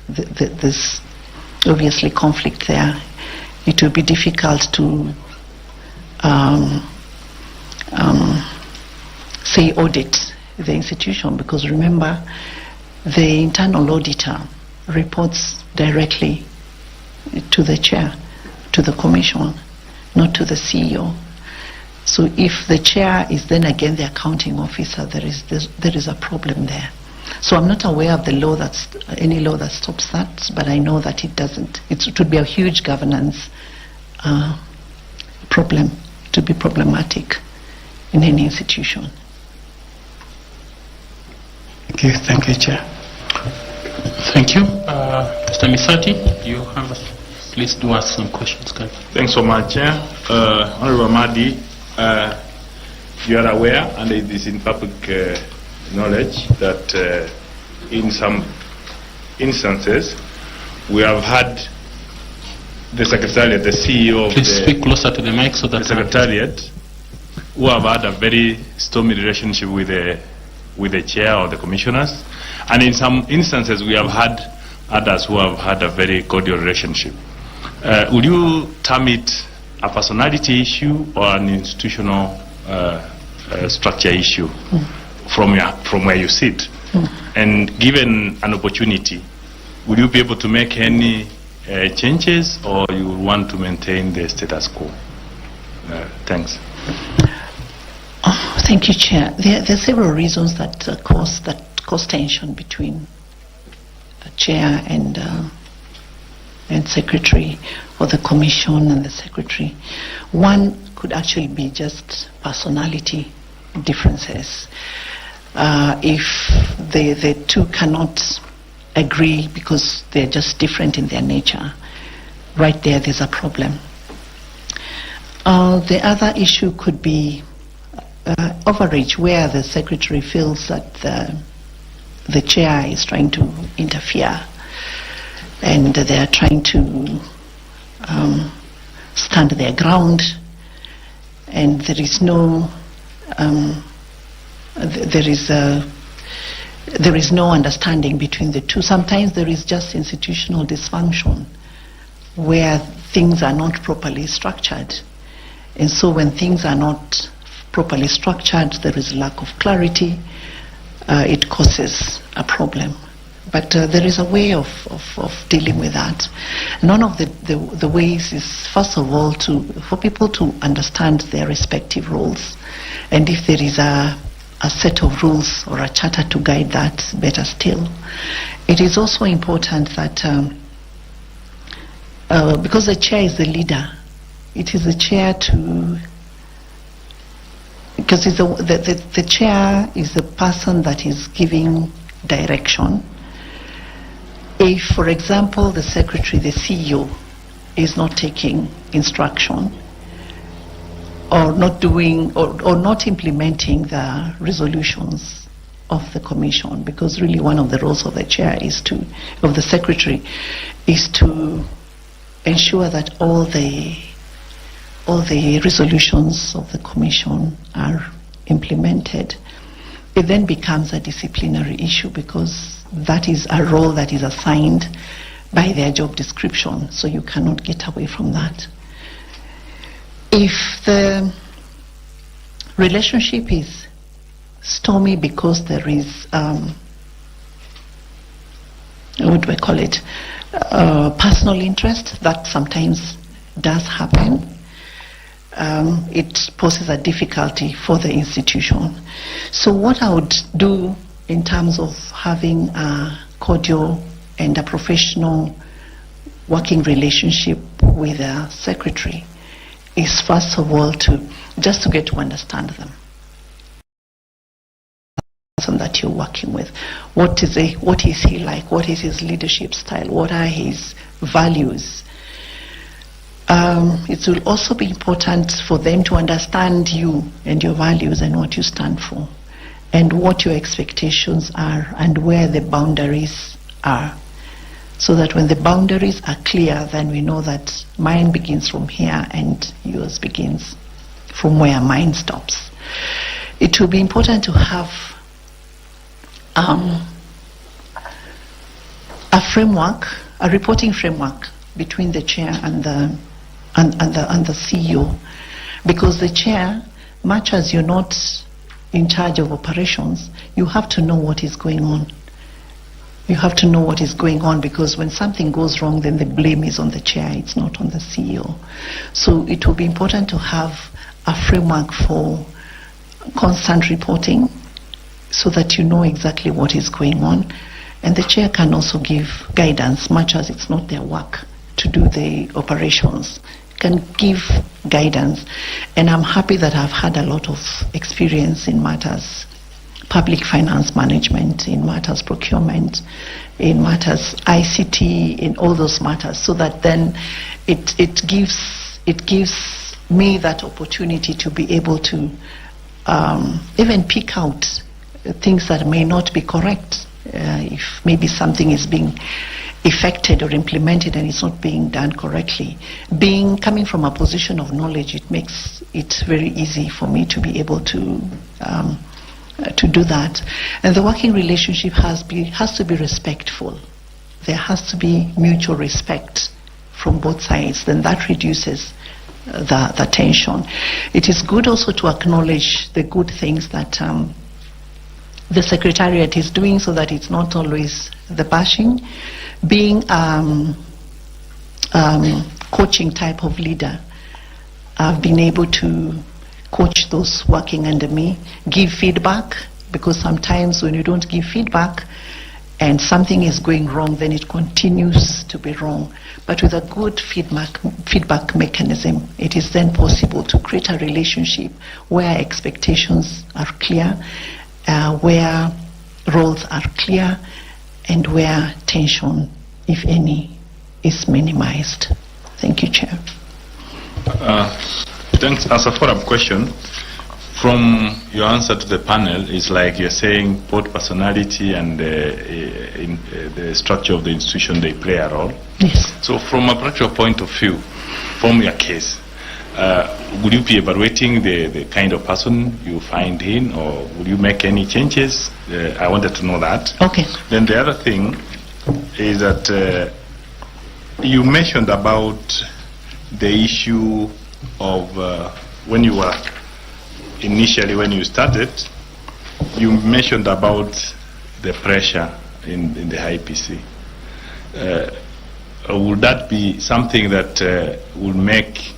there's obviously conflict there. It will be difficult to say audit the institution, because remember, the internal auditor reports directly to the chair, to the commission, not to the CEO. So if the chair is then again the accounting officer, there is a problem there. So I'm not aware of the law any law that stops that, but I know that it doesn't. It would be a huge governance problem, to be problematic in any institution. Okay, thank you, Chair. Thank you. Mr. Misati, you have please do ask some questions. Thanks so much, Chair. Honorable Amadi, you are aware, and it is in public knowledge, that in some instances we have had the Secretariat, the CEO of please speak closer to the mic so that the Secretariat, who have had a very stormy relationship with the Chair or the Commissioners, and in some instances we have had others who have had a very cordial relationship. Would you term it a personality issue or an institutional structure issue from where you sit? And given an opportunity, would you be able to make any changes, or you want to maintain the status quo? Thanks. Thank you, Chair. There are several reasons that cause tension between the Chair and Secretary, or the Commission and the Secretary. One could actually be just personality differences. If the two cannot agree because they're just different in their nature, right there's a problem. The other issue could be overreach, where the Secretary feels that the Chair is trying to interfere and they are trying to stand their ground, and there is no understanding between the two. Sometimes there is just institutional dysfunction where things are not properly structured, and so when things are not properly structured, there is a lack of clarity. It causes a problem. But there is a way of dealing with that. None of the ways is, first of all, for people to understand their respective roles. And if there is a set of rules or a charter to guide that, better still. It is also important that, because the Chair is the leader, it is the Chair because the Chair is the person that is giving direction. If, for example, the Secretary, the CEO, is not taking instruction or not doing or not implementing the resolutions of the Commission, because really one of the roles of the Chair of the Secretary is to ensure that all the resolutions of the Commission are implemented, it then becomes a disciplinary issue, because that is a role that is assigned by their job description, so you cannot get away from that. If the relationship is stormy because there is, what do I call it, personal interest, that sometimes does happen. It poses a difficulty for the institution. So what I would do in terms of having a cordial and a professional working relationship with a Secretary is, first of all, to get to understand them. person that you're working with. What is he like? What is his leadership style? What are his values? It will also be important for them to understand you and your values and what you stand for, and what your expectations are and where the boundaries are. So that when the boundaries are clear, then we know that mine begins from here and yours begins from where mine stops. It will be important to have a framework, a reporting framework between the chair and the CEO, because the chair, much as you're not in charge of operations, you have to know what is going on. You have to know what is going on, because when something goes wrong, then the blame is on the chair, it's not on the CEO. So it will be important to have a framework for constant reporting so that you know exactly what is going on. And the chair can also give guidance, much as it's not their work to do the operations, can give guidance. And I'm happy that I've had a lot of experience in matters public finance management, in matters procurement, in matters ICT, in all those matters, so that then it gives me that opportunity to be able to even pick out things that may not be correct. If maybe something is being effected or implemented and it's not being done correctly. Coming from a position of knowledge, it makes it very easy for me to be able to do that. And the working relationship has to be respectful. There has to be mutual respect from both sides. Then that reduces the tension. It is good also to acknowledge the good things that the Secretariat is doing, so that it's not always the bashing. Being coaching type of leader, I've been able to coach those working under me, give feedback, because sometimes when you don't give feedback and something is going wrong, then it continues to be wrong. But with a good feedback mechanism, it is then possible to create a relationship where expectations are clear, where roles are clear, and where tension, if any, is minimized. Thank you, Chair. Thanks. As a follow-up question, from your answer to the panel, it's like you're saying both personality and the structure of the institution, they play a role. Yes. So from a practical point of view, from your case, would you be evaluating the kind of person you find in, or would you make any changes? I wanted to know that. Okay. Then the other thing is that you mentioned about the issue of when you were initially, when you started, you mentioned about the pressure in the IEBC. Would that be something that will make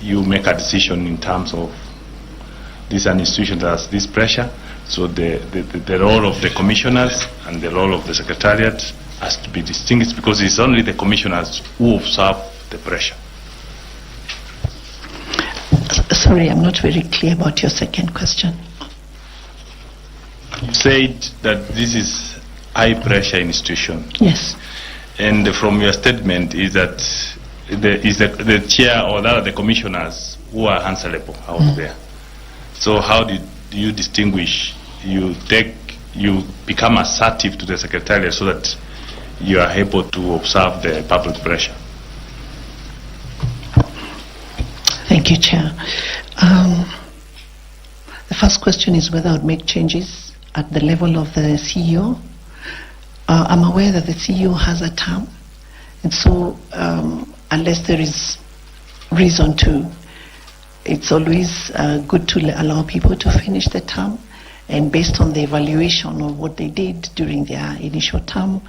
you make a decision in terms of this an institution that has this pressure? So the role of the commissioners and the role of the Secretariat has to be distinguished, because it's only the commissioners who observe the pressure. Sorry, I'm not very clear about your second question. You said that this is high pressure institution. Yes. And from your statement is that the chair or the commissioners who are answerable out there. So how do you distinguish? You become assertive to the Secretariat so that you are able to observe the public pressure. Thank you, Chair. The first question is whether I would make changes at the level of the CEO. I'm aware that the CEO has a term, and so unless there is reason to, it's always good to allow people to finish the term, and based on the evaluation of what they did during their initial term,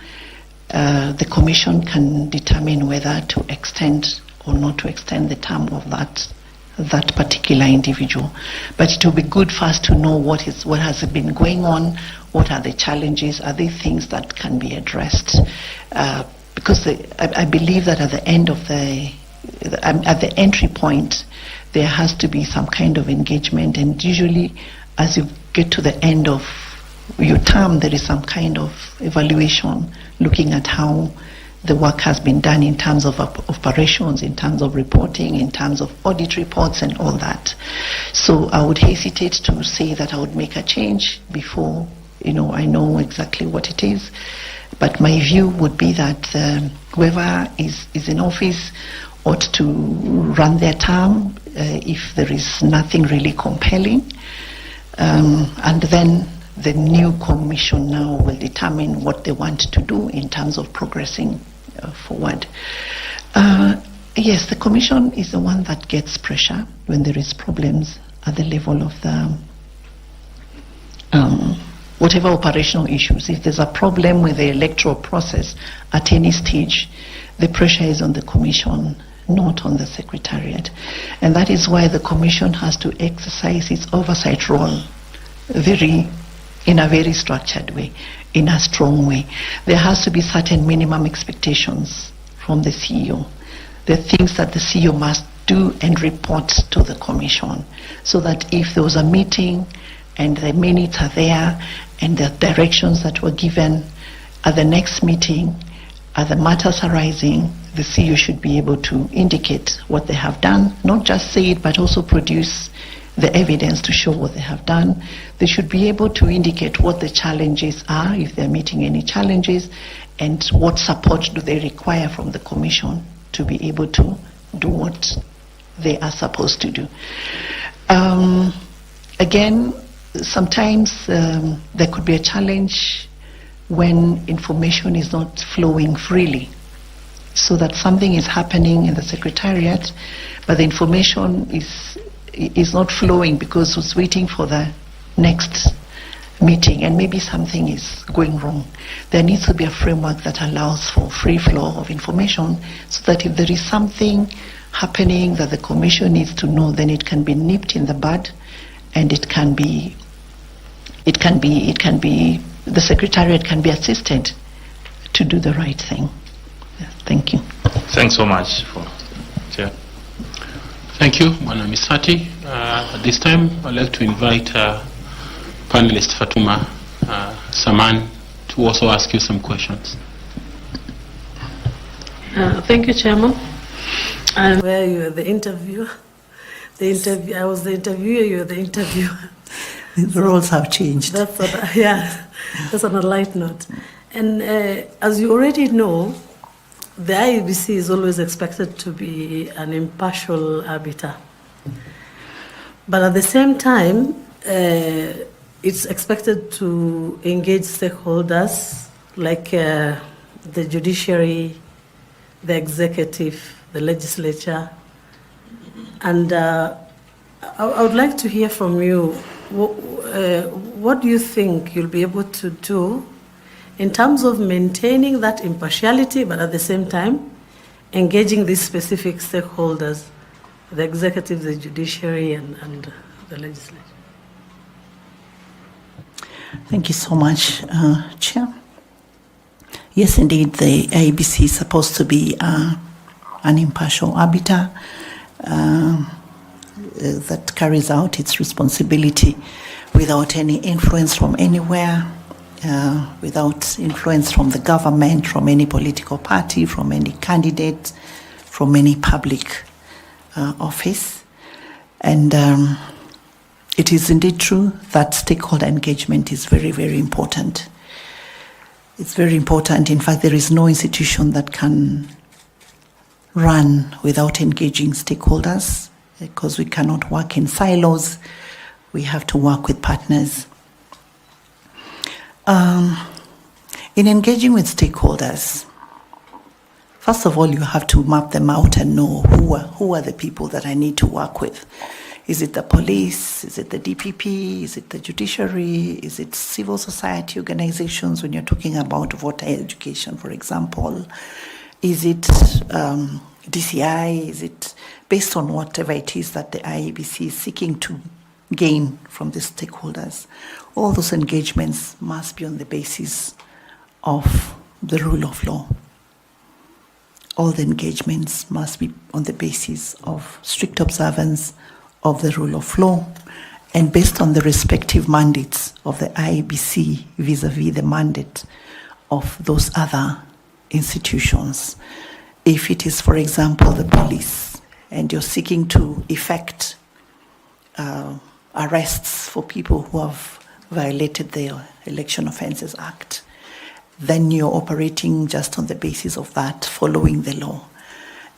the Commission can determine whether to extend or not to extend the term of that particular individual. But it will be good for us to know what has been going on, what are the challenges, are there things that can be addressed? Because I believe that at the end of at the entry point, there has to be some kind of engagement, and usually as you get to the end of your term, there is some kind of evaluation looking at how the work has been done in terms of operations, in terms of reporting, in terms of audit reports and all that. So I would hesitate to say that I would make a change before I know exactly what it is. But my view would be that whoever is in office ought to run their term if there is nothing really compelling. And then the new commission now will determine what they want to do in terms of progressing forward. Yes, the commission is the one that gets pressure when there is problems at the level of the whatever operational issues. If there's a problem with the electoral process at any stage, the pressure is on the commission, not on the secretariat. And that is why the commission has to exercise its oversight role in a very structured way, in a strong way. There has to be certain minimum expectations from the CEO. The things that the CEO must do and report to the commission, so that if there was a meeting and the minutes are there and the directions that were given at the next meeting, are the matters arising, the CEO should be able to indicate what they have done, not just say it, but also produce the evidence to show what they have done. They should be able to indicate what the challenges are, if they're meeting any challenges, and what support do they require from the commission to be able to do what they are supposed to do. Again, sometimes there could be a challenge when information is not flowing freely, so that something is happening in the secretariat, but the information is not flowing because it's waiting for the next meeting, and maybe something is going wrong. There needs to be a framework that allows for free flow of information, so that if there is something happening that the commission needs to know, then it can be nipped in the bud, and the secretariat can be assisted to do the right thing. Yeah, thank you. Thanks so much for Chair. Thank you, Bwana Misati. At this time, I'd like to invite panelist Fatuma Saman to also ask you some questions. Thank you, Chairman. And where you are the interviewer, I was the interviewer, you are the interviewer. The roles have changed. That's on a light note. And as you already know, the IEBC is always expected to be an impartial arbiter. But at the same time, it's expected to engage stakeholders like the judiciary, the executive, the legislature. And I would like to hear from you, what do you think you'll be able to do in terms of maintaining that impartiality, but at the same time, engaging these specific stakeholders, the executive, the judiciary, and the legislature? Thank you so much, Chair. Yes, indeed, the IEBC is supposed to be an impartial arbiter that carries out its responsibility without any influence from anywhere, without influence from the government, from any political party, from any candidate, from any public office. And it is indeed true that stakeholder engagement is very, very important. It's very important. In fact, there is no institution that can run without engaging stakeholders, because we cannot work in silos. We have to work with partners. In engaging with stakeholders, first of all, you have to map them out and know who are the people that I need to work with. Is it the police? Is it the DPP? Is it the judiciary? Is it civil society organizations when you're talking about voter education, for example? Is it DCI? Is it based on whatever it is that the IEBC is seeking to gain from the stakeholders? All those engagements must be on the basis of the rule of law. All the engagements must be on the basis of strict observance of the rule of law and based on the respective mandates of the IEBC vis-a-vis the mandate of those other institutions. If it is, for example, the police, and you're seeking to effect arrests for people who have violated the Election Offences Act, then you're operating just on the basis of that, following the law.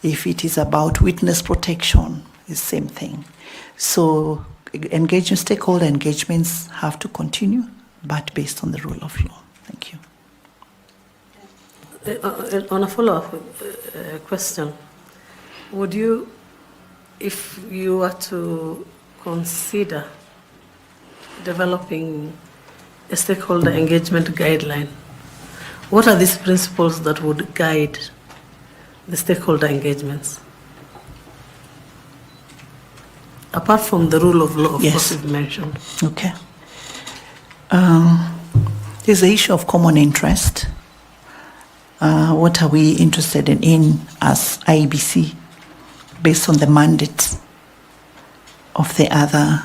If it is about witness protection, it's the same thing. So stakeholder engagements have to continue, but based on the rule of law. Thank you. On a follow-up question, would you, if you were to consider developing a stakeholder engagement guideline, what are these principles that would guide the stakeholder engagements? Apart from the rule of law, of course, you've mentioned. Okay. There's the issue of common interest. What are we interested in as IEBC based on the mandate of the other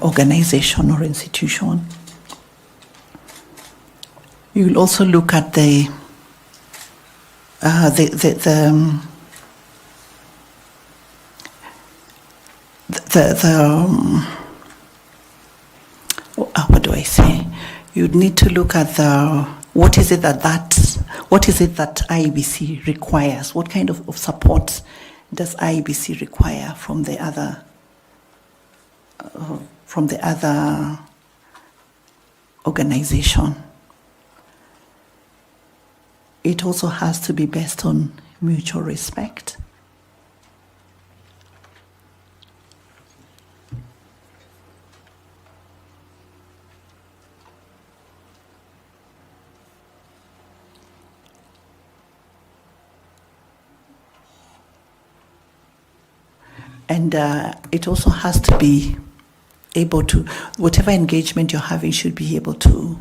organization or institution? You will also look at what do I say? You'd need to look at what is it that IEBC requires? What kind of support does IEBC require from the other organization? It also has to be based on mutual respect. And it also has to be able to, whatever engagement you're having should be able to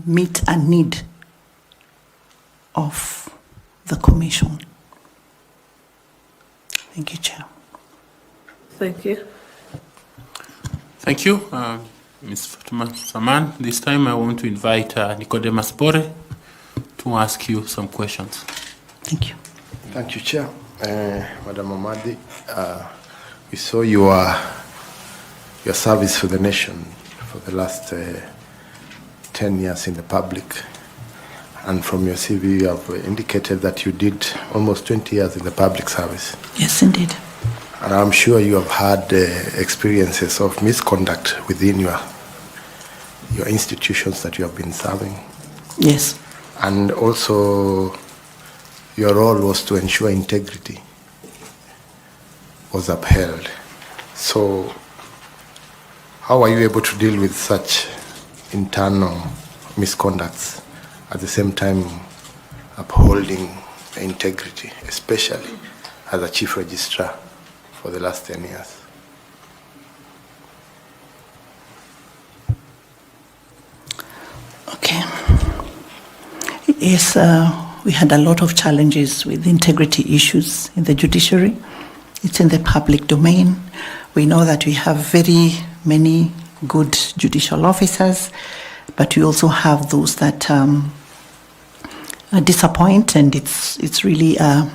meet a need of the Commission. Thank you, Chair. Thank you. Thank you, Ms. Fatuma Saman. This time I want to invite Nicodemus Bore to ask you some questions. Thank you. Thank you, Chair. Madam Amadi, we saw your service for the nation for the last 10 years in the public. And from your CV, you have indicated that you did almost 20 years in the public service. Yes, indeed. And I'm sure you have had experiences of misconduct within your institutions that you have been serving. Yes. And also, your role was to ensure integrity was upheld. So, how are you able to deal with such internal misconducts at the same time upholding integrity, especially as a chief registrar for the last 10 years? Okay. Yes, we had a lot of challenges with integrity issues in the judiciary. It's in the public domain. We know that we have very many good judicial officers, but we also have those that disappoint, and it's really a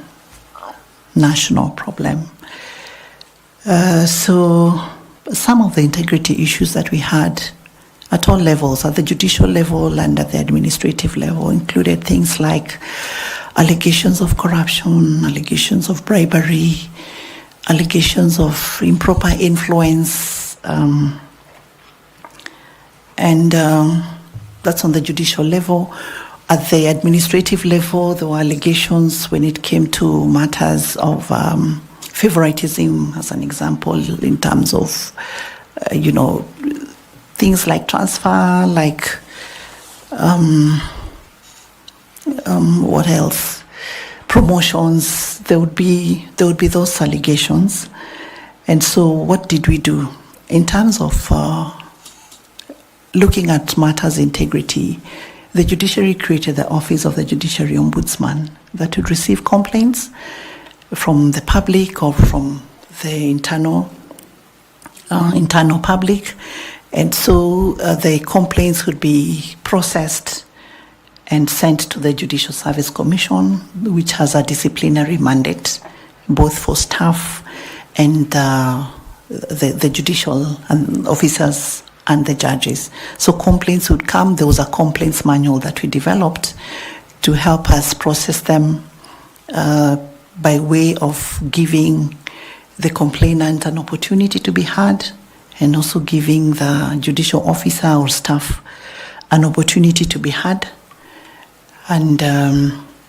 national problem. So some of the integrity issues that we had at all levels, at the judicial level and at the administrative level, included things like allegations of corruption, allegations of bribery, allegations of improper influence, and that's on the judicial level. At the administrative level, there were allegations when it came to matters of favoritism, as an example, in terms of, things like transfer, like, what else? Promotions. There would be those allegations. And so what did we do? In terms of looking at matters integrity, the judiciary created the Office of the Judiciary Ombudsman that would receive complaints from the public or from the internal public. And so the complaints would be processed and sent to the Judicial Service Commission, which has a disciplinary mandate, both for staff and the judicial officers and the judges. So complaints would come. There was a complaints manual that we developed to help us process them by way of giving the complainant an opportunity to be heard, and also giving the judicial officer or staff an opportunity to be heard. And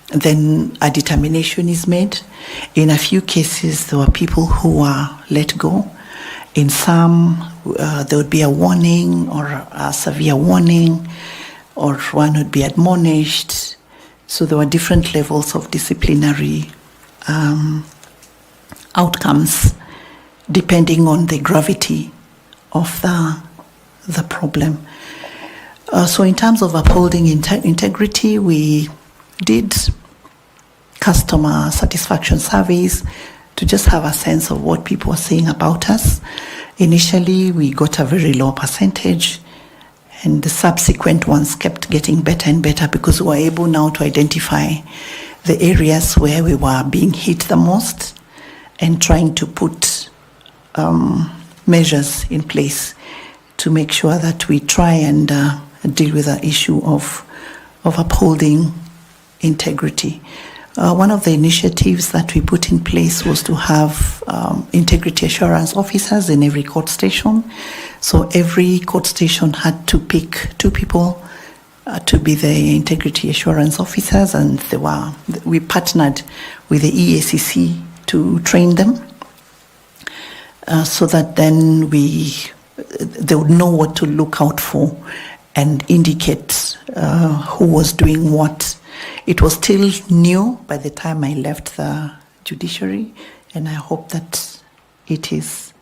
then a determination is made. In a few cases, there were people who were let go. In some, there would be a warning or a severe warning, or one would be admonished. So there were different levels of disciplinary outcomes depending on the gravity of the problem. So in terms of upholding integrity, we did customer satisfaction surveys to just have a sense of what people are saying about us. Initially, we got a very low percentage, and the subsequent ones kept getting better and better because we were able now to identify the areas where we were being hit the most and trying to put measures in place to make sure that we try and deal with the issue of upholding integrity. One of the initiatives that we put in place was to have integrity assurance officers in every court station. So every court station had to pick 2 people to be the integrity assurance officers, and we partnered with the EACC to train them so that then they would know what to look out for and indicate who was doing what. It was still new by the time I left the judiciary, and I hope that it is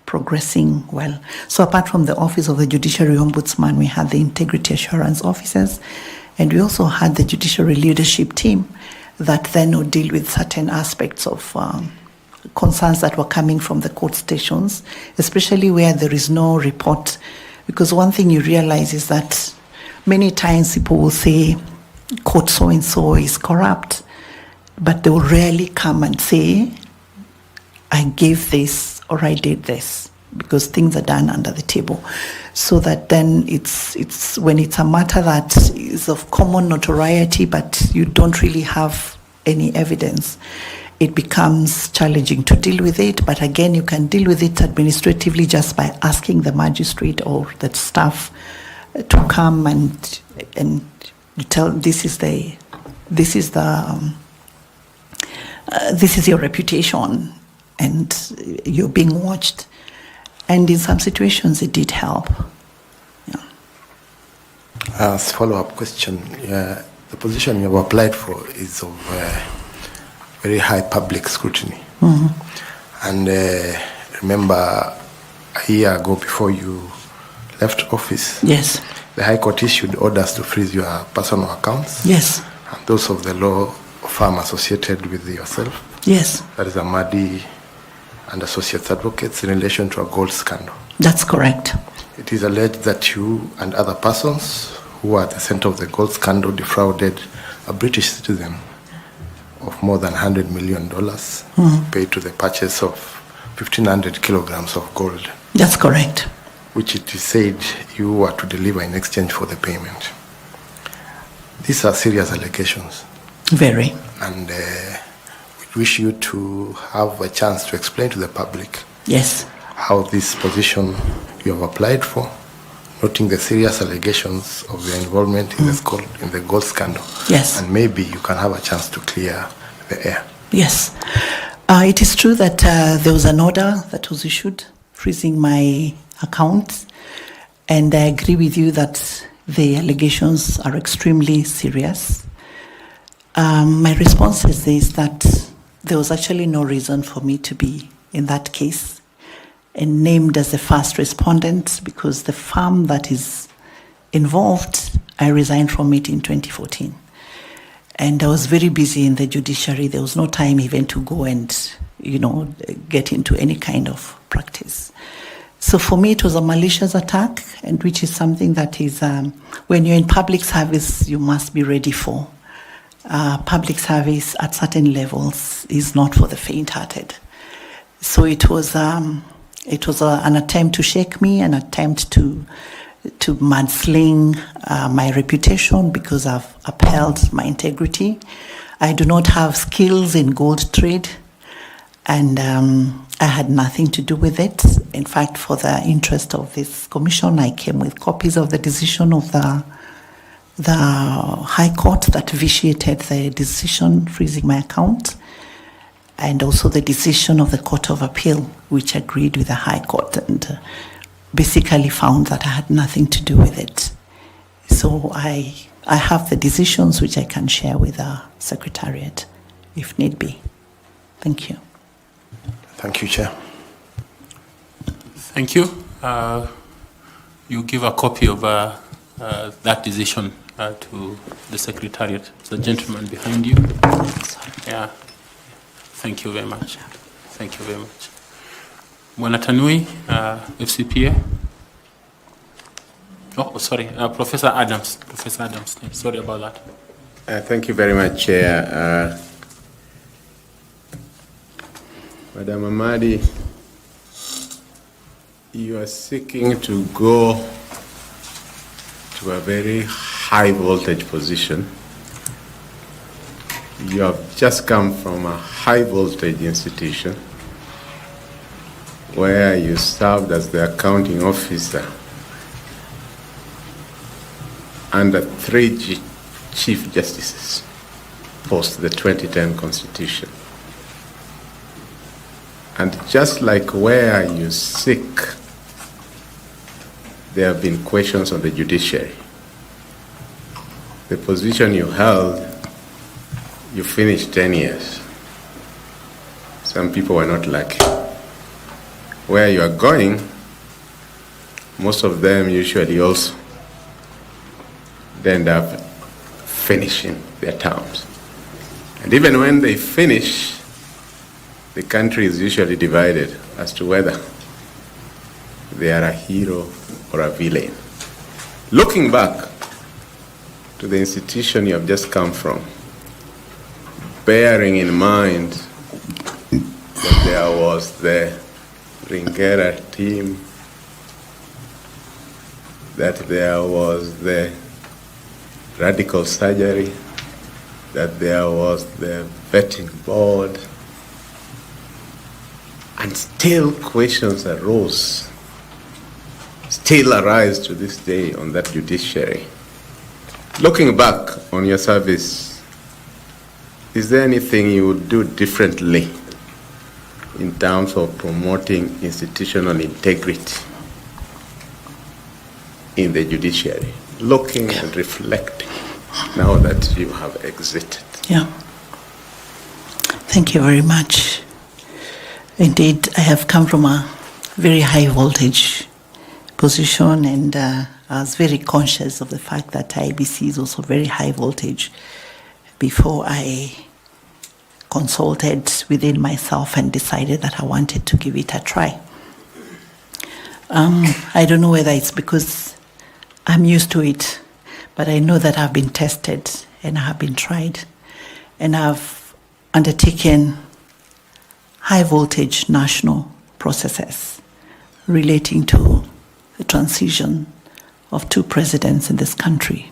progressing well. So apart from the Office of the Judiciary Ombudsman, we had the integrity assurance officers, and we also had the judiciary leadership team that then would deal with certain aspects of concerns that were coming from the court stations, especially where there is no report. Because one thing you realize is that many times people will say, court so-and-so is corrupt, but they will rarely come and say, I gave this or I did this, because things are done under the table. So that then it's when it's a matter that is of common notoriety, but you don't really have any evidence, it becomes challenging to deal with it. But again, you can deal with it administratively just by asking the magistrate or the staff to come and tell this is your reputation and you're being watched. And in some situations, it did help. Yeah. As follow-up question, the position you have applied for is of very high public scrutiny. Mm-hmm. And remember, a year ago before you left office, yes, the High Court issued orders to freeze your personal accounts. Yes. And those of the law firm associated with yourself. Yes. That is Amadi and Associates Advocates in relation to a gold scandal. That's correct. It is alleged that you and other persons who are at the center of the gold scandal defrauded a British citizen of more than $100 million paid to the purchase of 1,500 kilograms of gold. That's correct. Which it is said you were to deliver in exchange for the payment. These are serious allegations. Very. And we wish you to have a chance to explain to the public yes, how this position you have applied for, noting the serious allegations of your involvement in the gold scandal. Yes. And maybe you can have a chance to clear the air. Yes. It is true that there was an order that was issued freezing my account, and I agree with you that the allegations are extremely serious. My response is this, that there was actually no reason for me to be in that case and named as the first respondent, because the firm that is involved, I resigned from it in 2014. And I was very busy in the judiciary. There was no time even to go and, get into any kind of practice. So for me, it was a malicious attack, and which is something that is, when you're in public service, you must be ready for. Public service at certain levels is not for the faint-hearted. So it was an attempt to shake me, an attempt to mudsling my reputation because I've upheld my integrity. I do not have skills in gold trade, and I had nothing to do with it. In fact, for the interest of this commission, I came with copies of the decision of the High Court that vitiated the decision freezing my account, and also the decision of the Court of Appeal, which agreed with the High Court and basically found that I had nothing to do with it. So I have the decisions which I can share with the Secretariat if need be. Thank you. Thank you, Chair. Thank you. You give a copy of that decision to the Secretariat. The gentleman behind you. Yeah. Thank you very much. Thank you very much. Bwana Tanui, FCPA. Oh, sorry, Professor Adams. Professor Adams. Sorry about that. Thank you very much, Chair. Madam Amadi, you are seeking to go to a very high voltage position. You have just come from a high voltage institution where you served as the accounting officer under 3 Chief Justices post the 2010 Constitution. And just like where you seek, there have been questions on the judiciary. The position you held, you finished 10 years. Some people were not lucky. Where you are going, most of them usually also end up finishing their terms. And even when they finish, the country is usually divided as to whether they are a hero or a villain. Looking back to the institution you have just come from, bearing in mind that there was the Ringera team, that there was the radical surgery, that there was the vetting board, and still questions arose, still arise to this day on that judiciary. Looking back on your service, is there anything you would do differently in terms of promoting institutional integrity in the judiciary? Looking and reflecting now that you have exited. Yeah. Thank you very much. Indeed, I have come from a very high voltage position, and I was very conscious of the fact that IEBC is also very high voltage before I consulted within myself and decided that I wanted to give it a try. I don't know whether it's because I'm used to it, but I know that I've been tested and I have been tried, and I've undertaken high voltage national processes relating to the transition of 2 presidents in this country.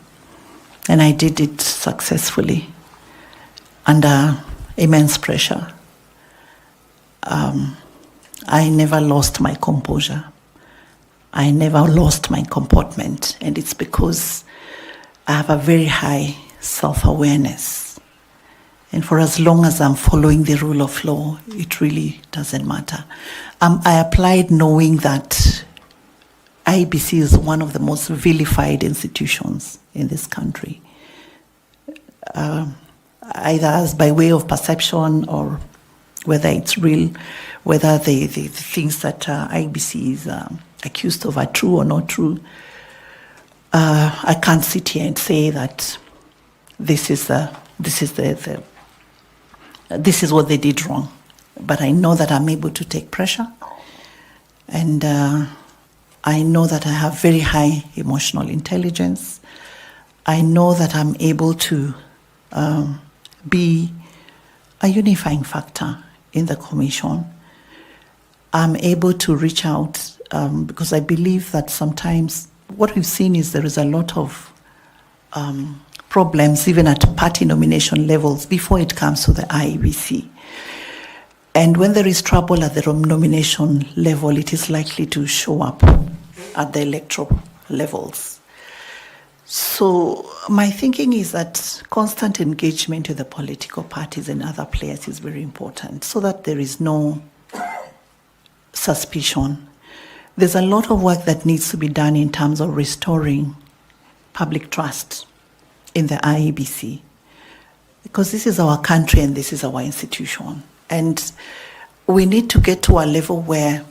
And I did it successfully under immense pressure. I never lost my composure. I never lost my comportment, and it's because I have a very high self-awareness. And for as long as I'm following the rule of law, it really doesn't matter. I applied knowing that IEBC is one of the most vilified institutions in this country, either as by way of perception or whether it's real, whether the things that IEBC is accused of are true or not true. I can't sit here and say that this is the this is this is what they did wrong. But I know that I'm able to take pressure, and I know that I have very high emotional intelligence. I know that I'm able to be a unifying factor in the Commission. I'm able to reach out because I believe that sometimes what we've seen is there is a lot of problems even at party nomination levels before it comes to the IEBC. And when there is trouble at the nomination level, it is likely to show up at the electoral levels. So my thinking is that constant engagement with the political parties and other players is very important so that there is no suspicion. There's a lot of work that needs to be done in terms of restoring public trust in the IEBC, because this is our country and this is our institution. And we need to get to a level where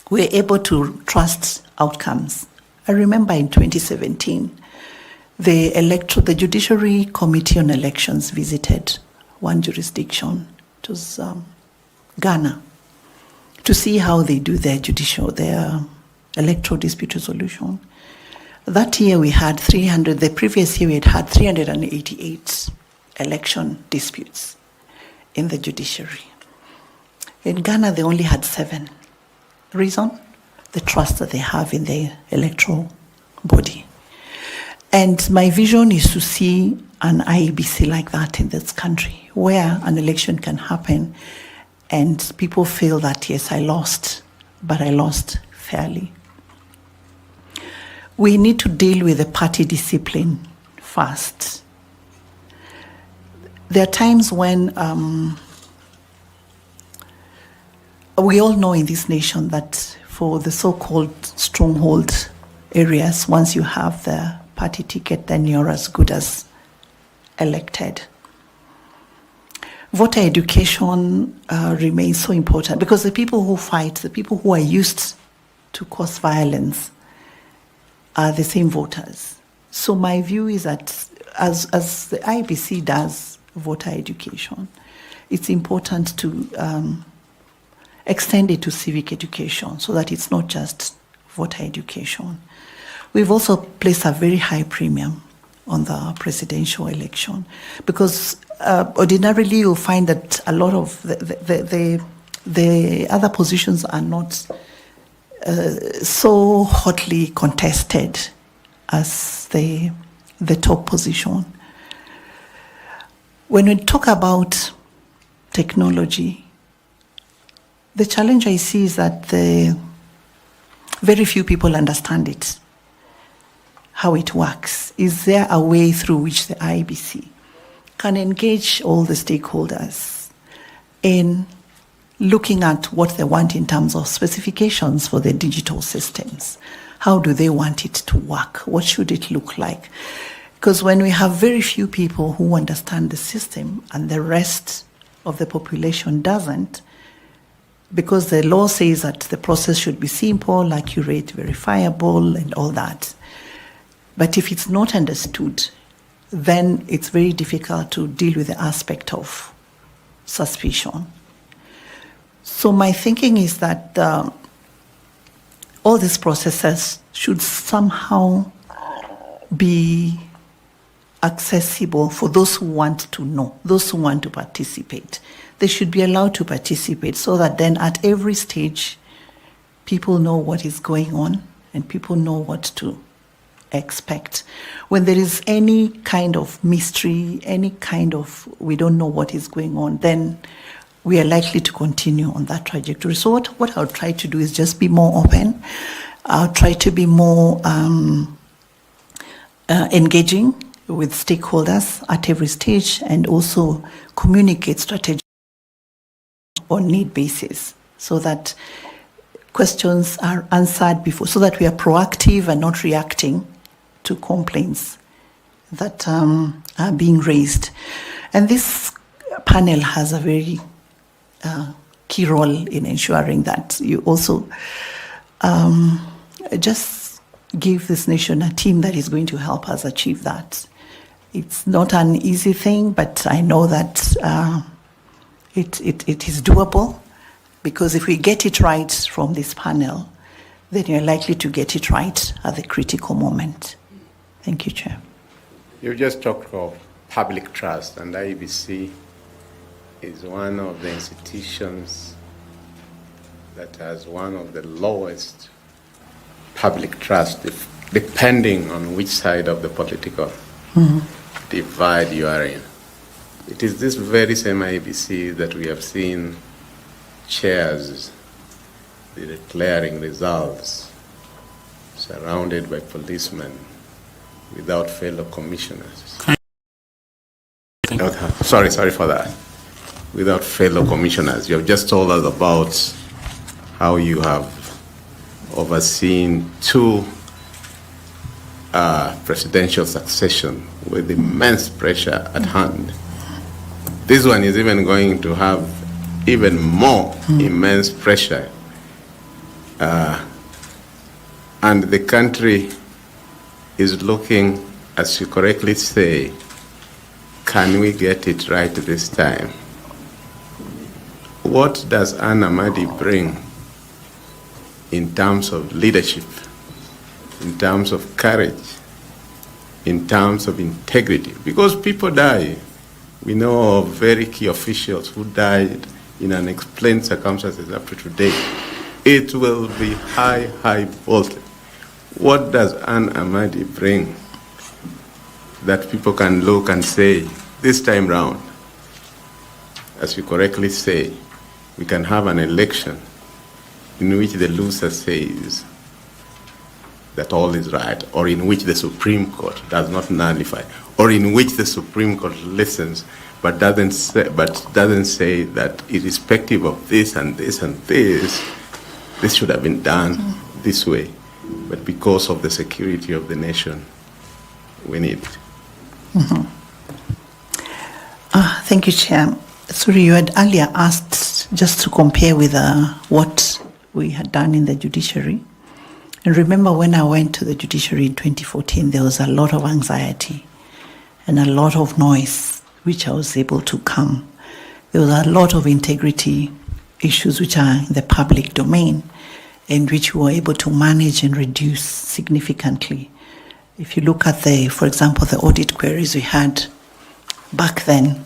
we're able to trust outcomes. I remember in 2017, the Judiciary Committee on Elections visited one jurisdiction. It was Ghana, to see how they do their electoral dispute resolution. That year we had the previous year we had 388 election disputes in the judiciary. In Ghana, they only had 7. Reason? The trust that they have in the electoral body. And my vision is to see an IEBC like that in this country, where an election can happen and people feel that, yes, I lost, but I lost fairly. We need to deal with the party discipline first. There are times when we all know in this nation that for the so-called stronghold areas, once you have the party ticket, then you're as good as elected. Voter education remains so important because the people who fight, the people who are used to cause violence, are the same voters. So my view is that as the IEBC does voter education, it's important to extend it to civic education so that it's not just voter education. We've also placed a very high premium on the presidential election because ordinarily you'll find that a lot of the other positions are not so hotly contested as the top position. When we talk about technology, the challenge I see is that very few people understand it, how it works. Is there a way through which the IEBC can engage all the stakeholders in looking at what they want in terms of specifications for the digital systems? How do they want it to work? What should it look like? Because when we have very few people who understand the system and the rest of the population doesn't, because the law says that the process should be simple, accurate, verifiable, and all that. But if it's not understood, then it's very difficult to deal with the aspect of suspicion. So my thinking is that all these processes should somehow be accessible for those who want to know, those who want to participate. They should be allowed to participate so that then at every stage, people know what is going on and people know what to expect. When there is any kind of mystery, any kind of we don't know what is going on, then we are likely to continue on that trajectory. So what I'll try to do is just be more open. I'll try to be more engaging with stakeholders at every stage and also communicate strategy on need basis so that questions are answered before, so that we are proactive and not reacting to complaints that are being raised. And this panel has a very key role in ensuring that you also just give this nation a team that is going to help us achieve that. It's not an easy thing, but I know that it is doable, because if we get it right from this panel, then you're likely to get it right at the critical moment. Thank you, Chair. You just talked of public trust, and IEBC is one of the institutions that has one of the lowest public trust, depending on which side of the political divide you are in. It is this very same IEBC that we have seen chairs declaring results surrounded by policemen without fellow commissioners. Sorry for that. Without fellow commissioners. You have just told us about how you have overseen 2 presidential succession with immense pressure at hand. This one is even going to have even more immense pressure. And the country is looking, as you correctly say, can we get it right this time? What does Amadi bring in terms of leadership, in terms of courage, in terms of integrity? Because people die. We know of very key officials who died in unexplained circumstances up to today. It will be high voltage. What does Amadi bring that people can look and say, this time round, as you correctly say, we can have an election in which the loser says that all is right, or in which the Supreme Court does not nullify, or in which the Supreme Court listens but doesn't say that irrespective of this and this and this should have been done this way. But because of the security of the nation, we need it. Thank you, Chair. Sorry, you had earlier asked just to compare with what we had done in the judiciary. And remember, when I went to the judiciary in 2014, there was a lot of anxiety and a lot of noise, which I was able to calm. There was a lot of integrity issues which are in the public domain, and which we were able to manage and reduce significantly. If you look at for example, the audit queries we had back then,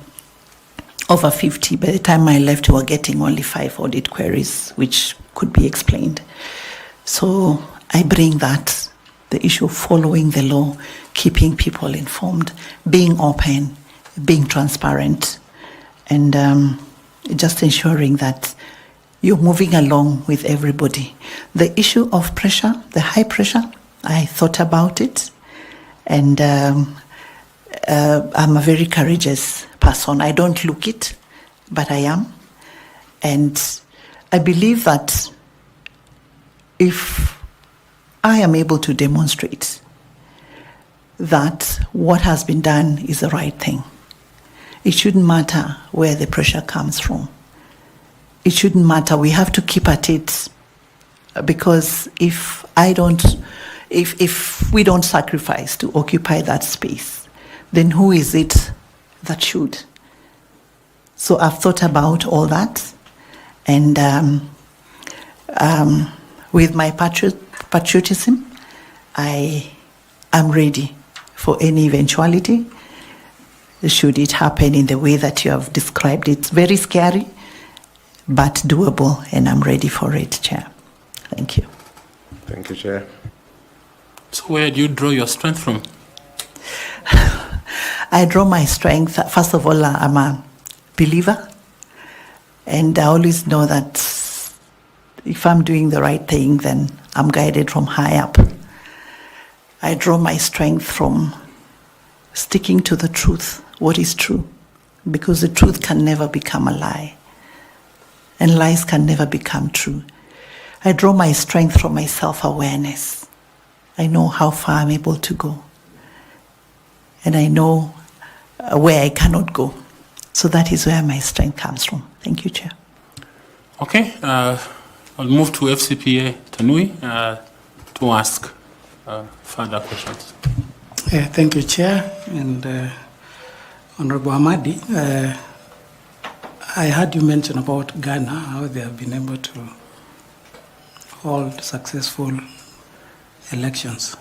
over 50. By the time I left, we were getting only 5 audit queries, which could be explained. So I bring that, the issue of following the law, keeping people informed, being open, being transparent, and just ensuring that you're moving along with everybody. The issue of pressure, the high pressure, I thought about it, and I'm a very courageous person. I don't look it, but I am. And I believe that if I am able to demonstrate that what has been done is the right thing, it shouldn't matter where the pressure comes from. It shouldn't matter. We have to keep at it, because if we don't sacrifice to occupy that space, then who is it that should? So I've thought about all that, and with my patriotism, I am ready for any eventuality, should it happen in the way that you have described it. It's very scary, but doable, and I'm ready for it, Chair. Thank you. Thank you, Chair. So where do you draw your strength from? I draw my strength, first of all, I'm a believer, and I always know that if I'm doing the right thing, then I'm guided from high up. I draw my strength from sticking to the truth, what is true, because the truth can never become a lie, and lies can never become true. I draw my strength from my self-awareness. I know how far I'm able to go, and I know where I cannot go. So that is where my strength comes from. Thank you, Chair. Okay, I'll move to FCPA Tanui to ask further questions. Thank you, Chair. And Honorable Amadi, I heard you mention about Ghana, how they have been able to hold successful elections.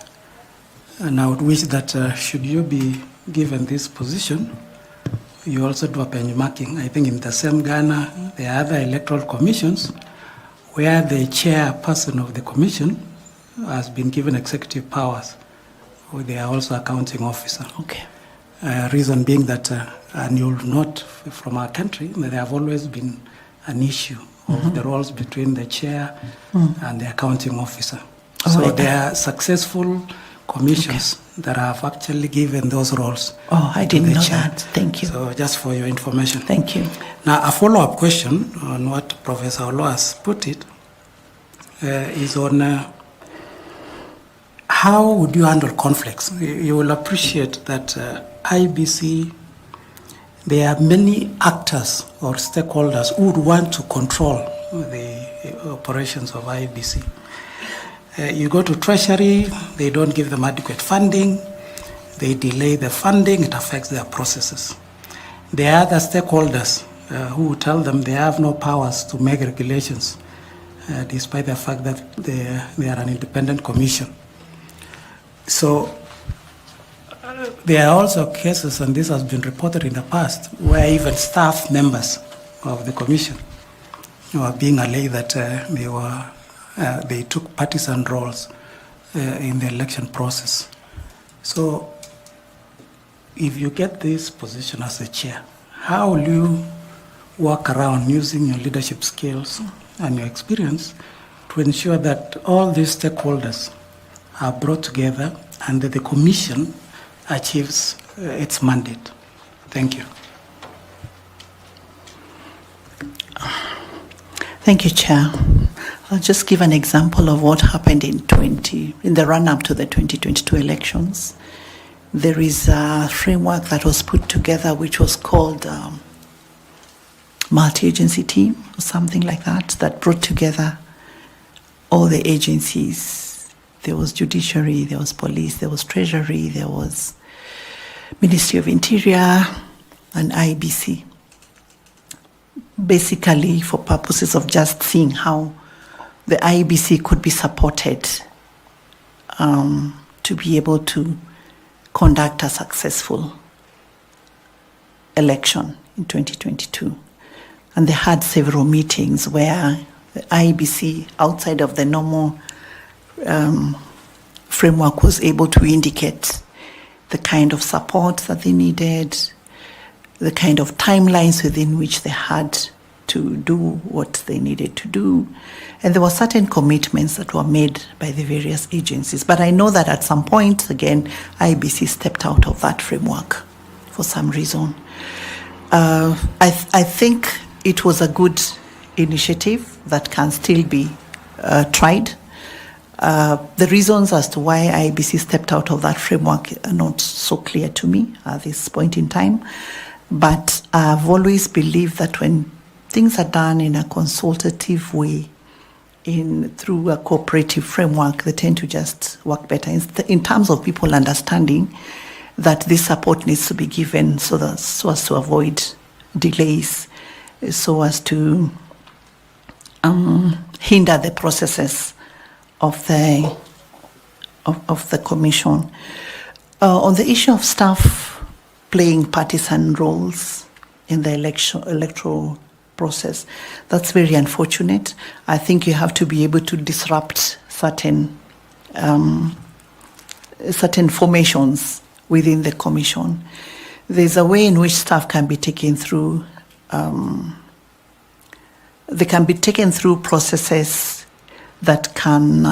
And I would wish that should you be given this position, you also do a benchmarking. I think in the same Ghana, there are other electoral commissions where the chairperson of the commission has been given executive powers. They are also accounting officer. Okay. Reason being that, and you'll note from our country, there have always been an issue of the roles between the chair and the accounting officer. So there are successful commissions that have actually given those roles. Oh, I didn't know that. Thank you. So just for your information. Thank you. Now, a follow-up question on what Professor Olo has put it is on how would you handle conflicts? You will appreciate that IEBC, there are many actors or stakeholders who would want to control the operations of IEBC. You go to Treasury, they don't give them adequate funding, they delay the funding, it affects their processes. There are other stakeholders who tell them they have no powers to make regulations, despite the fact that they are an independent commission. So there are also cases, and this has been reported in the past, where even staff members of the commission are being alleged that they took partisan roles in the election process. So if you get this position as a chair, how will you work around using your leadership skills and your experience to ensure that all these stakeholders are brought together and that the commission achieves its mandate? Thank you. Thank you, Chair. I'll just give an example of what happened in the run-up to the 2022 elections. There is a framework that was put together which was called multi-agency team or something like that brought together all the agencies. There was judiciary, there was police, there was treasury, there was Ministry of Interior and IEBC. Basically for purposes of just seeing how the IEBC could be supported to be able to conduct a successful election in 2022. And they had several meetings where the IEBC, outside of the normal framework, was able to indicate the kind of support that they needed, the kind of timelines within which they had to do what they needed to do. And there were certain commitments that were made by the various agencies. But I know that at some point, again, IEBC stepped out of that framework for some reason. I think it was a good initiative that can still be tried. The reasons as to why IEBC stepped out of that framework are not so clear to me at this point in time. But I've always believed that when things are done in a consultative way, through a cooperative framework, they tend to just work better in terms of people understanding that this support needs to be given so as to avoid delays, so as to hinder the processes of the commission. On the issue of staff playing partisan roles in the electoral process, that's very unfortunate. I think you have to be able to disrupt certain formations within the commission. There's a way in which staff can be taken through. They can be taken through processes that can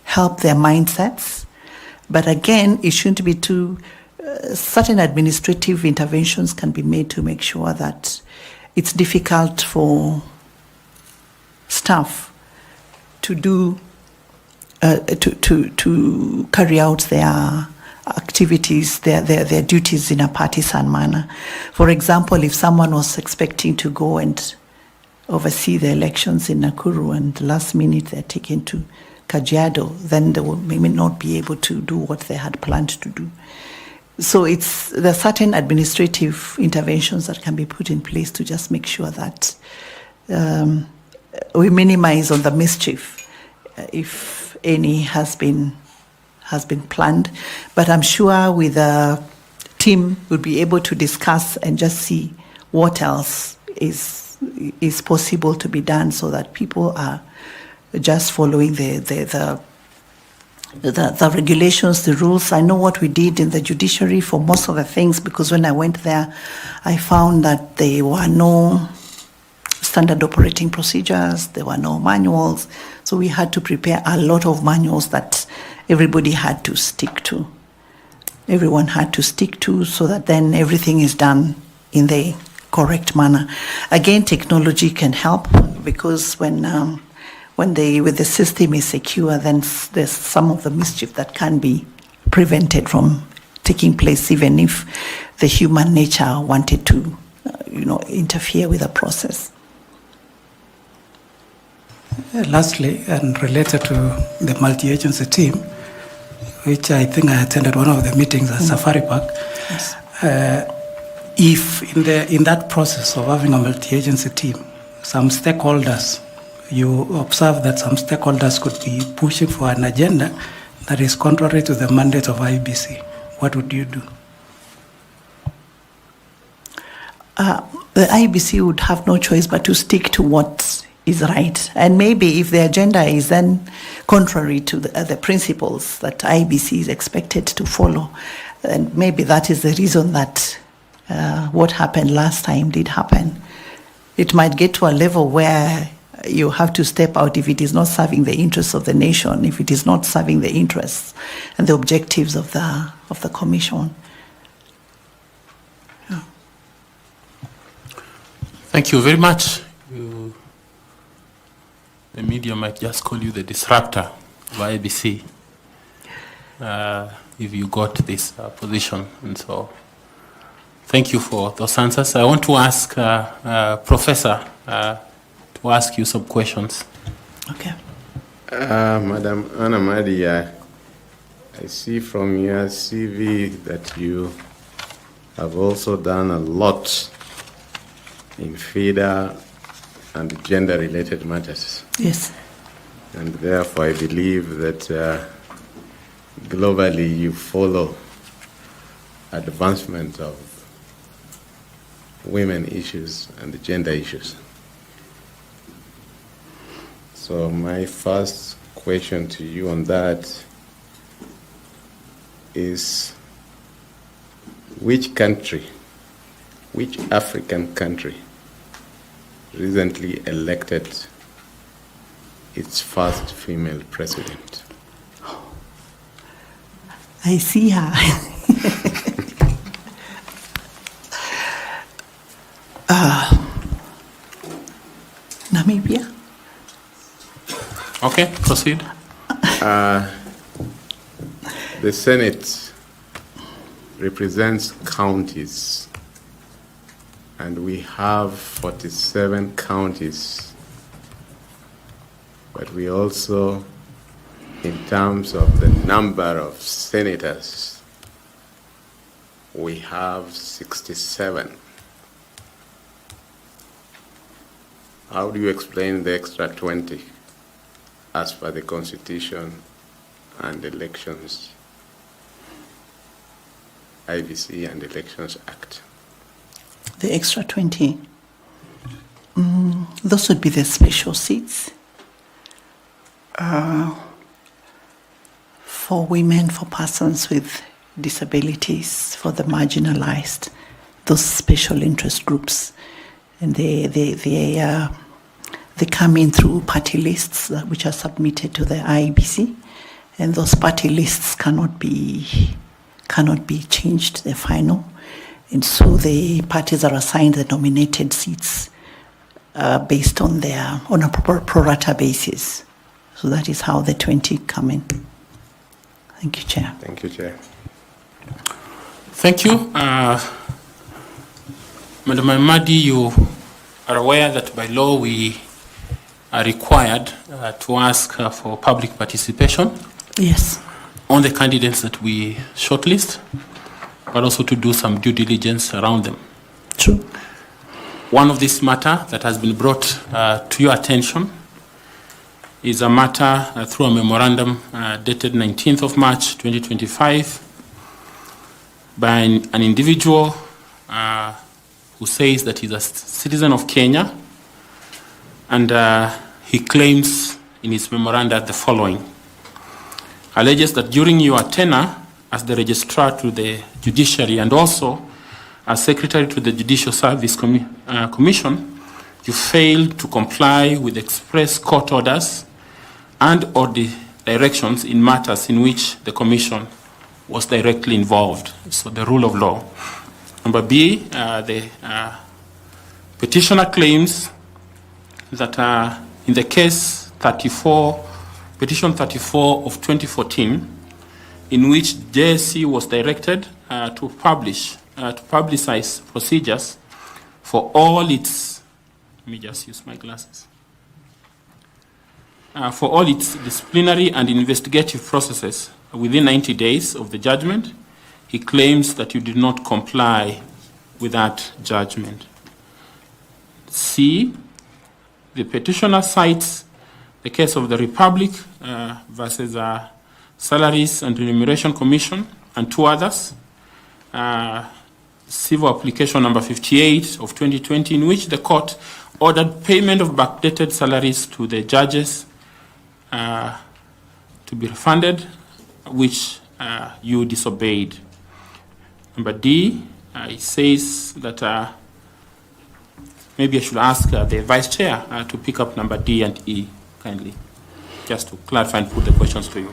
help their mindsets, but again, it shouldn't be too. Certain administrative interventions can be made to make sure that it's difficult for staff to do to carry out their activities, their duties in a partisan manner. For example, if someone was expecting to go and oversee the elections in Nakuru and last minute they're taken to Kajiado, then they will maybe not be able to do what they had planned to do. So there are certain administrative interventions that can be put in place to just make sure that we minimize on the mischief, if any has been planned. But I'm sure with a team we'll be able to discuss and just see what else is possible to be done, so that people are just following the regulations, the rules. I know what we did in the judiciary for most of the things, because when I went there, I found that there were no standard operating procedures, there were no manuals. So we had to prepare a lot of manuals that everybody had to stick to. Everyone had to stick to, so that then everything is done in the correct manner. Again, technology can help, because when the system is secure, then there's some of the mischief that can be prevented from taking place, even if the human nature wanted to, interfere with the process. Lastly, and related to the multi-agency team, which I think I attended one of the meetings at Safari Park. Yes. If in that process of having a multi-agency team, some stakeholders, you observe that some stakeholders could be pushing for an agenda that is contrary to the mandate of IEBC, what would you do? The IEBC would have no choice but to stick to what is right. And maybe if the agenda is then contrary to the principles that IEBC is expected to follow, and maybe that is the reason that what happened last time did happen. It might get to a level where you have to step out if it is not serving the interests of the nation, if it is not serving the interests and the objectives of the commission. Yeah. Thank you very much. The media might just call you the disruptor of IEBC if you got this position, and so thank you for those answers. I want to ask Professor to ask you some questions. Okay. Madam Amadi, I see from your CV that you have also done a lot in FIDA and gender-related matters. Yes. And therefore, I believe that globally you follow advancement of women issues and gender issues. So my first question to you on that is, which African country recently elected its first female president? I see her. Namibia. Okay, proceed. The Senate represents counties, and we have 47 counties, but we also, in terms of the number of senators, we have 67. How do you explain the extra 20 as per the Constitution and Elections, IEBC and Elections Act? The extra 20. Those would be the special seats for women, for persons with disabilities, for the marginalized, those special interest groups. And they come in through party lists which are submitted to the IEBC, and those party lists cannot be changed. They're final. And so the parties are assigned the nominated seats based on a pro rata basis. So that is how the 20 come in. Thank you, Chair. Thank you, Chair. Thank you. Madam Amadi, you are aware that by law we are required to ask for public participation. Yes. On the candidates that we shortlist. but also to do some due diligence around them. True. One of this matter that has been brought to your attention is a matter through a memorandum dated 19th of March 2025 by an individual who says that he's a citizen of Kenya, and he claims in his memoranda the following. Alleges that during your tenure as the registrar to the judiciary and also as secretary to the Judicial Service Commission, you failed to comply with express court orders and or the directions in matters in which the commission was directly involved. So the rule of law. Number B, the petitioner claims that in the case 34, petition 34 of 2014, in which JSC was directed to publicize procedures for all its, let me just use my glasses, for all its disciplinary and investigative processes within 90 days of the judgment. He claims that you did not comply with that judgment. C, the petitioner cites the case of the Republic versus Salaries and Remuneration Commission and two others, civil application number 58 of 2020, in which the court ordered payment of backdated salaries to the judges to be refunded, which you disobeyed. Number D, it says that maybe I should ask the Vice Chair to pick up number D and E, kindly, just to clarify and put the questions to you.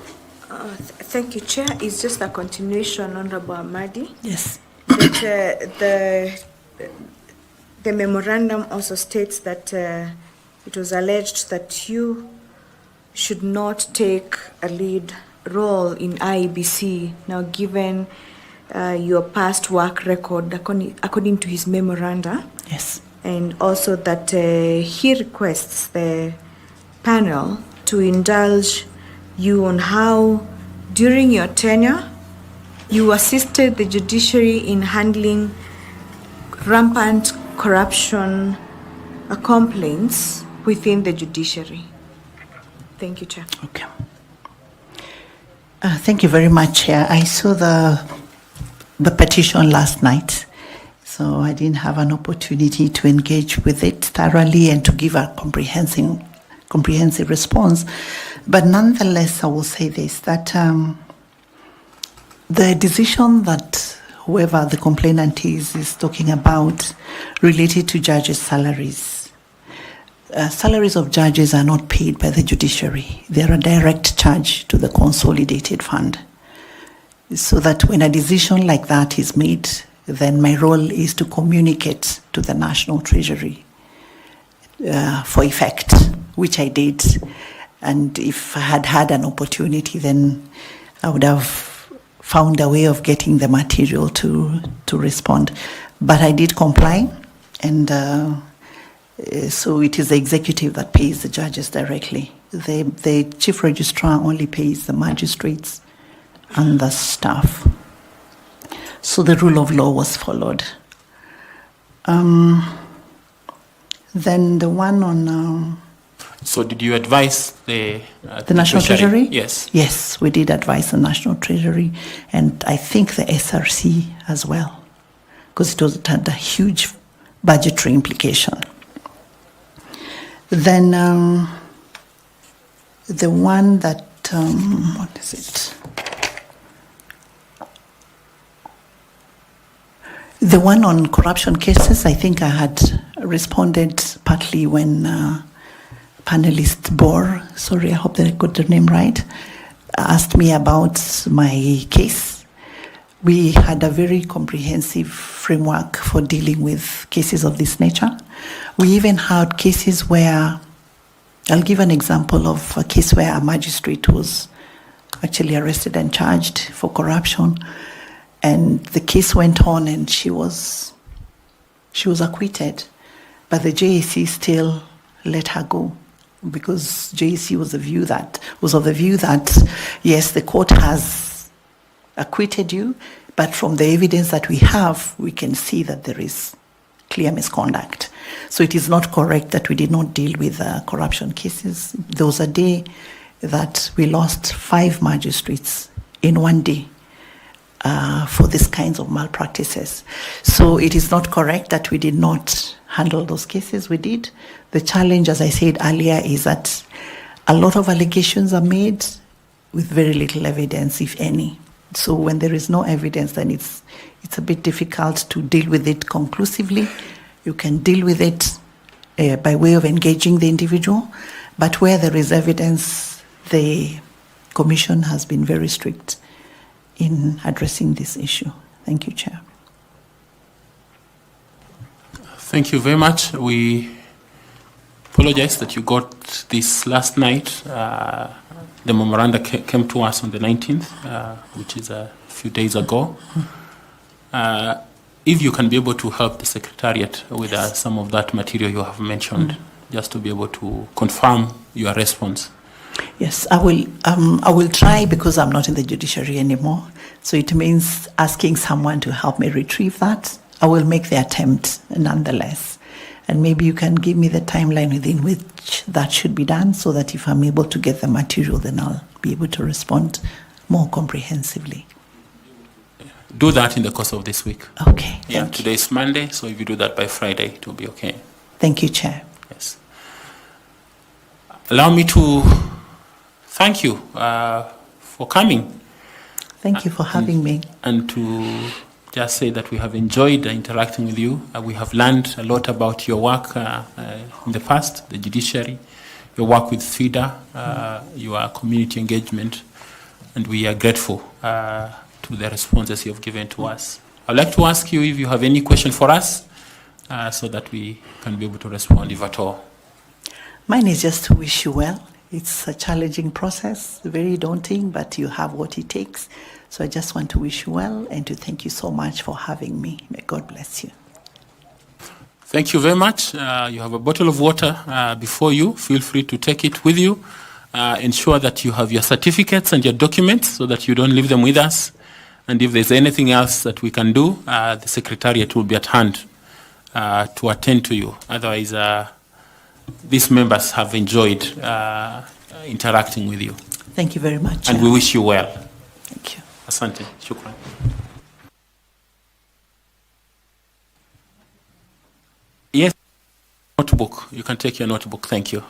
Thank you, Chair. It's just a continuation, Honorable Amadi. Yes. That the memorandum also states that it was alleged that you should not take a lead role in IEBC, now given your past work record according to his memoranda. Yes. And also that he requests the panel to indulge you on how, during your tenure, you assisted the judiciary in handling rampant corruption complaints within the judiciary. Thank you, Chair. Okay. Thank you very much, Chair. I saw the petition last night, so I didn't have an opportunity to engage with it thoroughly and to give a comprehensive response. But nonetheless, I will say this, that the decision that whoever the complainant is talking about related to judges' salaries. Salaries of judges are not paid by the judiciary. They are a direct charge to the consolidated fund. So that when a decision like that is made, then my role is to communicate to the National Treasury for effect, which I did. And if I had had an opportunity, then I would have found a way of getting the material to respond. But I did comply, and so it is the executive that pays the judges directly. The chief registrar only pays the magistrates and the staff. So the rule of law was followed. Then the one on... So did you advise the National Treasury? Yes. Yes, we did advise the National Treasury, and I think the SRC as well, because it had a huge budgetary implication. Then the one that, what is it? The one on corruption cases, I think I had responded partly when panelist Bor, sorry, I hope that I got the name right, asked me about my case. We had a very comprehensive framework for dealing with cases of this nature. We even had cases where, I'll give an example of a case where a magistrate was actually arrested and charged for corruption. And the case went on and she was acquitted. But the JSC still let her go, because JSC was of the view that yes, the court has acquitted you, But from the evidence that we have, we can see that there is clear misconduct. So it is not correct that we did not deal with corruption cases. There was a day that we lost 5 magistrates in one day for these kinds of malpractices. So it is not correct that we did not handle those cases. We did. The challenge, as I said earlier, is that a lot of allegations are made with very little evidence, if any. So when there is no evidence, then it's a bit difficult to deal with it conclusively. You can deal with it by way of engaging the individual, but where there is evidence, the Commission has been very strict in addressing this issue. Thank you, Chair. Thank you very much. We apologize that you got this last night. The memoranda came to us on the 19th, which is a few days ago. If you can be able to help the Secretariat with some of that material you have mentioned, just to be able to confirm your response. Yes, I will try, because I'm not in the judiciary anymore. So it means asking someone to help me retrieve that. I will make the attempt nonetheless. And maybe you can give me the timeline within which that should be done, so that if I'm able to get the material, then I'll be able to respond more comprehensively. Do that in the course of this week. Okay. Yeah, today is Monday, so if you do that by Friday, it will be okay. Thank you, Chair. Yes. Allow me to thank you for coming. Thank you for having me. And to just say that we have enjoyed interacting with you. We have learned a lot about your work in the past, the judiciary, your work with FIDA, your community engagement, and we are grateful to the responses you have given to us. I'd like to ask you if you have any question for us, so that we can be able to respond, if at all. Mine is just to wish you well. It's a challenging process, very daunting, but you have what it takes. So I just want to wish you well and to thank you so much for having me. May God bless you. Thank you very much. You have a bottle of water before you. Feel free to take it with you. Ensure that you have your certificates and your documents so that you don't leave them with us. And if there's anything else that we can do, the Secretariat will be at hand to attend to you. Otherwise, these members have enjoyed interacting with you. Thank you very much. And we wish you well. Thank you. Asante. Shukran. Yes, notebook. You can take your notebook. Thank you.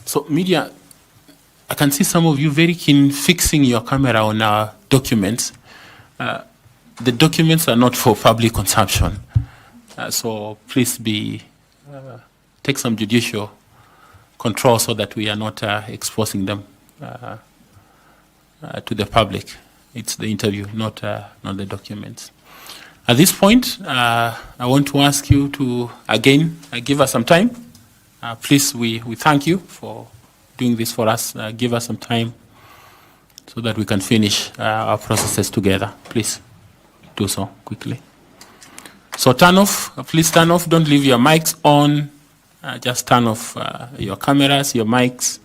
So media, I can see some of you very keen fixing your camera on our documents. The documents are not for public consumption. So please take some judicial control so that we are not exposing them to the public. It's the interview, not the documents. At this point, I want to ask you to, again, give us some time. Please, we thank you for doing this for us. Give us some time so that we can finish our processes together. Please do so quickly. So turn off, please turn off. Don't leave your mics on. Just turn off your cameras, your mics.